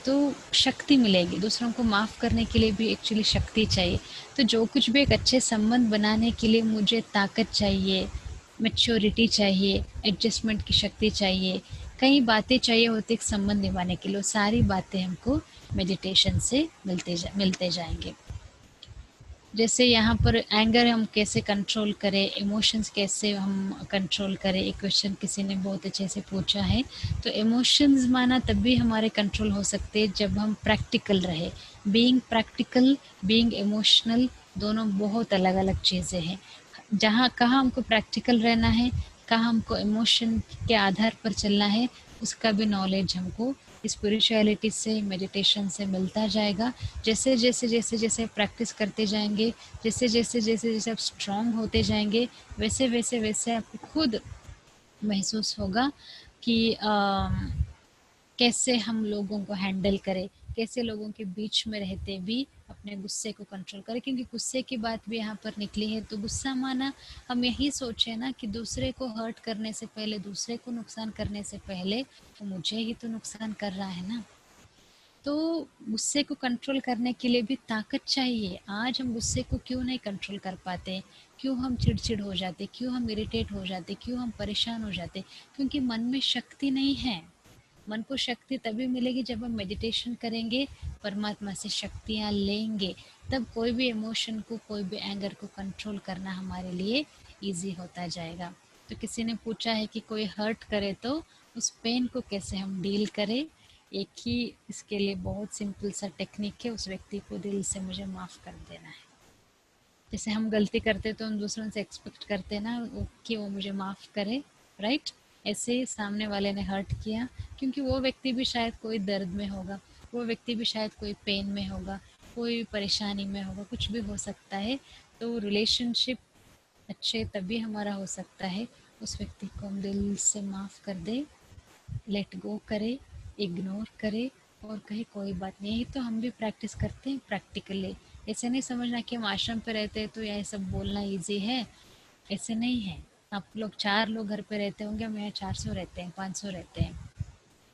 तो शक्ति मिलेगी। दूसरों को माफ़ करने के लिए भी एक्चुअली शक्ति चाहिए। तो जो कुछ भी एक अच्छे संबंध बनाने के लिए मुझे ताकत चाहिए, मैच्योरिटी चाहिए, एडजस्टमेंट की शक्ति चाहिए, कई बातें चाहिए होती एक संबंध निभाने के लिए, वो सारी बातें हमको मेडिटेशन से मिलते जाएंगे। जैसे यहाँ पर एंगर हम कैसे कंट्रोल करें, इमोशंस कैसे हम कंट्रोल करें, एक क्वेश्चन किसी ने बहुत अच्छे से पूछा है। तो इमोशंस माना तब भी हमारे कंट्रोल हो सकते हैं जब हम प्रैक्टिकल रहे। बीइंग प्रैक्टिकल, बीइंग इमोशनल, दोनों बहुत अलग अलग चीज़ें हैं। जहाँ कहाँ हमको प्रैक्टिकल रहना है, कहाँ हमको इमोशन के आधार पर चलना है, उसका भी नॉलेज हमको स्पिरिचुअलिटी से, मेडिटेशन से मिलता जाएगा। जैसे प्रैक्टिस करते जाएंगे, जैसे आप स्ट्रांग होते जाएंगे, वैसे आपको खुद महसूस होगा कि कैसे हम लोगों को हैंडल करें, कैसे लोगों के बीच में रहते भी अपने गुस्से को कंट्रोल करें। क्योंकि गुस्से की बात भी यहाँ पर निकली है, तो गुस्सा माना हम यही सोचे ना कि दूसरे को हर्ट करने से पहले, दूसरे को नुकसान करने से पहले वो मुझे ही तो नुकसान कर रहा है ना। तो गुस्से को कंट्रोल करने के लिए भी ताकत चाहिए। आज हम गुस्से को क्यों नहीं कंट्रोल कर पाते, क्यों हम चिड़चिड़ हो जाते, क्यों हम इरिटेट हो जाते, क्यों हम परेशान हो जाते? क्योंकि मन में शक्ति नहीं है। मन को शक्ति तभी मिलेगी जब हम मेडिटेशन करेंगे, परमात्मा से शक्तियाँ लेंगे, तब कोई भी इमोशन को, कोई भी एंगर को कंट्रोल करना हमारे लिए ईजी होता जाएगा। तो किसी ने पूछा है कि कोई हर्ट करे तो उस पेन को कैसे हम डील करें। एक ही इसके लिए बहुत सिंपल सा टेक्निक है, उस व्यक्ति को दिल से मुझे माफ़ कर देना है। जैसे हम गलती करते तो हम दूसरों से एक्सपेक्ट करते ना कि वो मुझे माफ़ करे, राइट? ऐसे ही सामने वाले ने हर्ट किया, क्योंकि वो व्यक्ति भी शायद कोई दर्द में होगा, वो व्यक्ति भी शायद कोई पेन में होगा, कोई परेशानी में होगा, कुछ भी हो सकता है। तो रिलेशनशिप अच्छे तभी हमारा हो सकता है, उस व्यक्ति को हम दिल से माफ़ कर दे, लेट गो करे, इग्नोर करे और कहे कोई बात नहीं। यही तो हम भी प्रैक्टिस करते हैं प्रैक्टिकली। ऐसे नहीं समझना कि हम आश्रम पे रहते हैं तो यह सब बोलना इजी है, ऐसे नहीं है। आप लोग 4 लोग घर पे रहते होंगे, हम यहाँ 400 रहते हैं, 500 रहते हैं।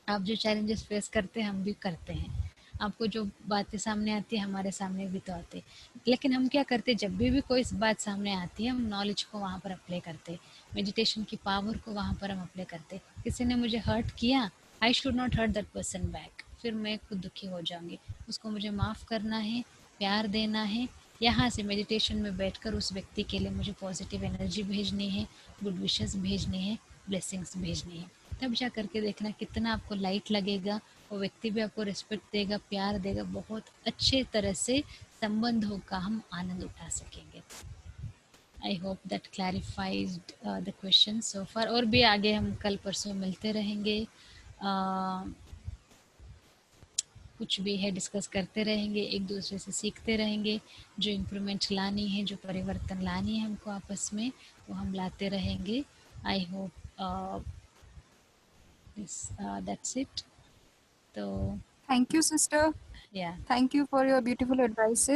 आप जो चैलेंजेस फेस करते हैं हम भी करते हैं। आपको जो बातें सामने आती है हमारे सामने भी तो आती है। लेकिन हम क्या करते हैं, जब भी कोई बात सामने आती है हम नॉलेज को वहाँ पर अप्लाई करते हैं, मेडिटेशन की पावर को वहाँ पर हम अप्लाई करते हैं। किसी ने मुझे हर्ट किया, I should not hurt that person back, फिर मैं खुद दुखी हो जाऊंगी। उसको मुझे माफ़ करना है, प्यार देना है। यहाँ से मेडिटेशन में बैठकर उस व्यक्ति के लिए मुझे पॉजिटिव एनर्जी भेजनी है, गुड विशेस भेजनी है, ब्लेसिंग्स भेजनी है। तब जा करके देखना कितना आपको लाइट लगेगा, वो व्यक्ति भी आपको रिस्पेक्ट देगा, प्यार देगा, बहुत अच्छे तरह से संबंधों का हम आनंद उठा सकेंगे। I hope that clarifies the question so far. और भी आगे हम कल परसों मिलते रहेंगे, कुछ भी है डिस्कस करते रहेंगे, एक दूसरे से सीखते रहेंगे। जो इम्प्रूवमेंट लानी है, जो परिवर्तन लानी है हमको आपस में, वो हम लाते रहेंगे। I hope that's it. तो Thank you, sister. या Thank you for your beautiful advices.